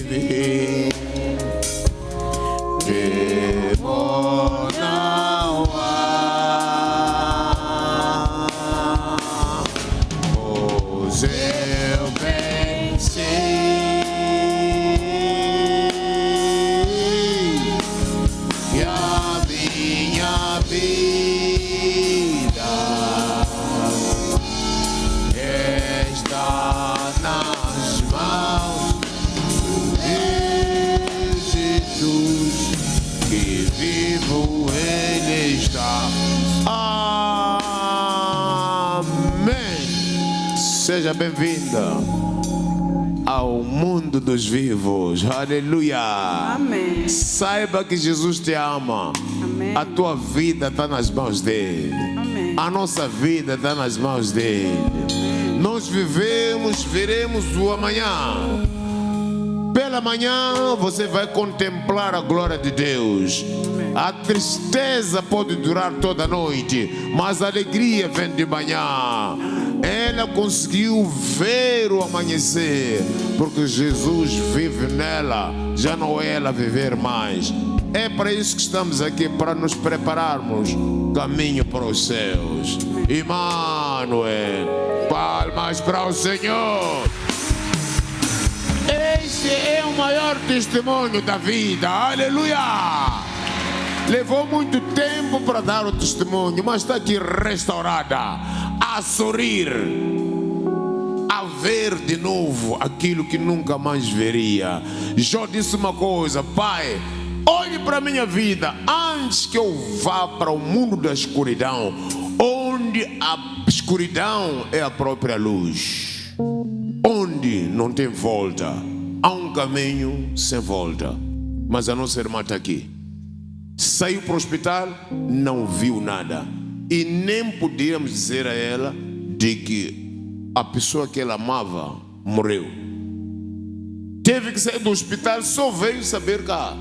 vive. Temor não há, pois eu bem sei que a minha vida está nas mãos de Jesus, que vivo Ele está. Amém. Seja bem-vinda ao mundo dos vivos. Aleluia. Amém. Saiba que Jesus te ama. Amém. A tua vida está nas mãos dele. Amém. A nossa vida está nas mãos dele. Nós vivemos, veremos o amanhã. Pela manhã você vai contemplar a glória de Deus. A tristeza pode durar toda a noite, mas a alegria vem de manhã. Ela conseguiu ver o amanhecer, porque Jesus vive nela. Já não é ela viver mais, É para isso que estamos aqui, para nos prepararmos caminho para os céus. Emmanuel, palmas para o Senhor. Este é o maior testemunho da vida. Aleluia! Levou muito tempo para dar o testemunho, mas está aqui restaurada, a sorrir, a ver de novo aquilo que nunca mais veria. Jó disse uma coisa: Pai, olhe para a minha vida antes que eu vá para o mundo da escuridão, onde a escuridão é a própria luz, onde não tem volta, há um caminho sem volta. Mas a nossa irmã está aqui. Saiu para o hospital, não viu nada. E nem podíamos dizer a ela de que a pessoa que ela amava morreu. Teve que sair do hospital, só veio saber cá.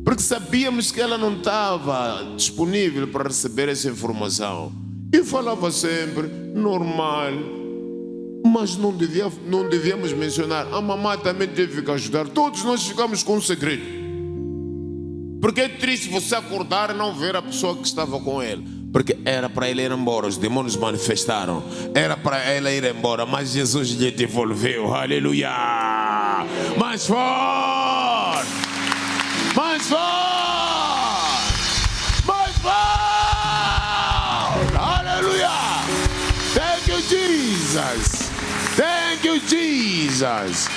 Porque sabíamos que ela não estava disponível para receber essa informação. E falava sempre, normal. Mas não devíamos mencionar. A mamãe também teve que ajudar. Todos nós ficamos com um segredo. Porque é triste você acordar e não ver a pessoa que estava com ele. Porque era para ele ir embora, os demônios manifestaram. Era para ela ir embora, mas Jesus lhe devolveu. Aleluia! Mais forte! Mais forte! Mais forte! Aleluia! Thank you, Jesus! Thank you, Jesus!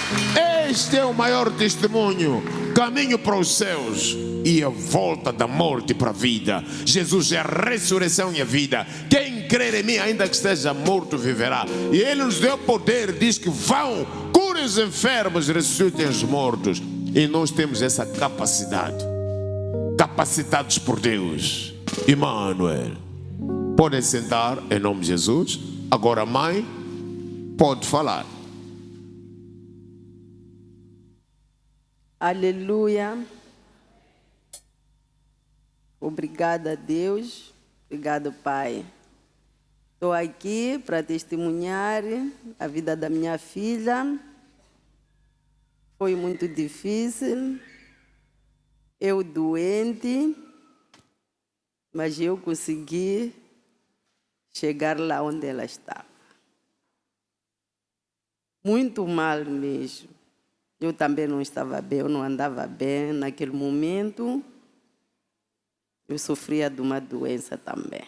Este é o maior testemunho. Caminho para os céus e a volta da morte para a vida. Jesus é a ressurreição e a vida. Quem crer em mim, ainda que esteja morto, viverá. E Ele nos deu poder, diz que vão, curem os enfermos, ressuscitem os mortos. E nós temos essa capacidade, capacitados por Deus. Emmanuel, podem sentar em nome de Jesus. Agora a mãe pode falar. Aleluia. Obrigada a Deus. Obrigado, Pai. Estou aqui para testemunhar a vida da minha filha. Foi muito difícil. Eu doente, mas eu consegui chegar lá onde ela estava. Muito mal mesmo. Eu também não estava bem, eu não andava bem naquele momento. Eu sofria de uma doença também.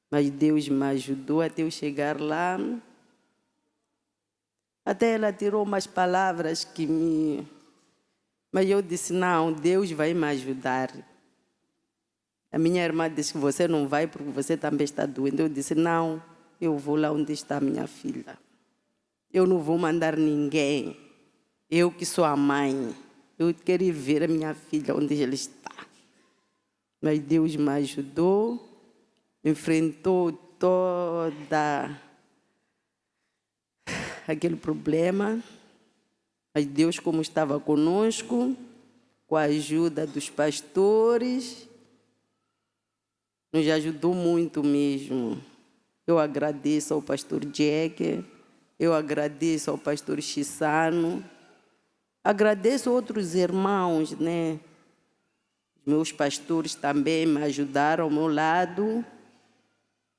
Mas Deus me ajudou até eu chegar lá. Até ela tirou umas palavras que me... Mas eu disse, não, Deus vai me ajudar. A minha irmã disse que você não vai porque você também está doente. Eu disse, não, eu vou lá onde está a minha filha. Eu não vou mandar ninguém. Eu que sou a mãe, eu quero ir ver a minha filha onde ela está. Mas Deus me ajudou, enfrentou toda aquele problema. Mas Deus, como estava conosco, com a ajuda dos pastores, nos ajudou muito mesmo. Eu agradeço ao pastor Jack, eu agradeço ao pastor Chissano, agradeço a outros irmãos, né? Meus pastores também me ajudaram ao meu lado,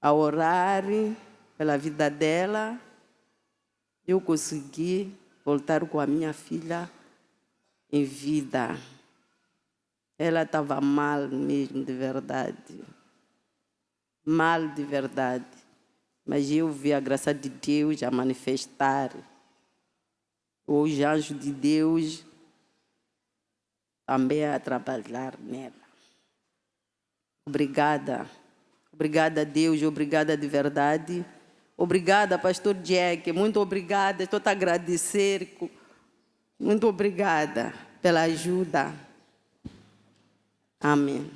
a orar pela vida dela. Eu consegui voltar com a minha filha em vida. Ela estava mal mesmo, de verdade. Mal de verdade. Mas eu vi a graça de Deus a manifestar. Os anjos de Deus também a trabalhar nela. Obrigada. Obrigada a Deus, obrigada de verdade. Obrigada, pastor Jack, muito obrigada. Estou a agradecer. Muito obrigada pela ajuda. Amém.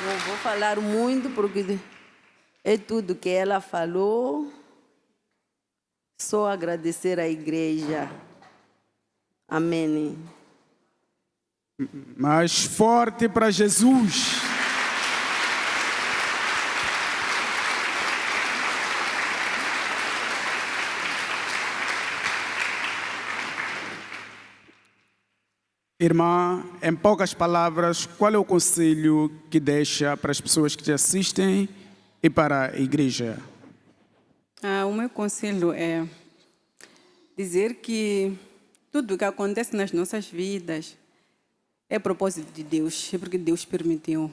Não vou falar muito porque é tudo que ela falou. Só agradecer à igreja. Amém. Mais forte para Jesus. Irmã, em poucas palavras, qual é o conselho que deixa para as pessoas que te assistem e para a igreja? O meu conselho é dizer que tudo o que acontece nas nossas vidas é propósito de Deus, é porque Deus permitiu.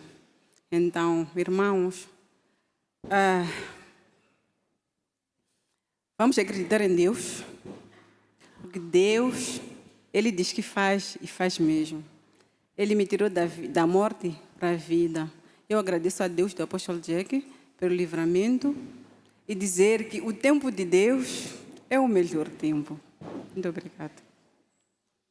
Então, irmãos, vamos acreditar em Deus, porque Deus, Ele diz que faz e faz mesmo. Ele me tirou da morte para a vida. Eu agradeço a Deus do apóstolo Jack pelo livramento e dizer que o tempo de Deus é o melhor tempo. Muito obrigada.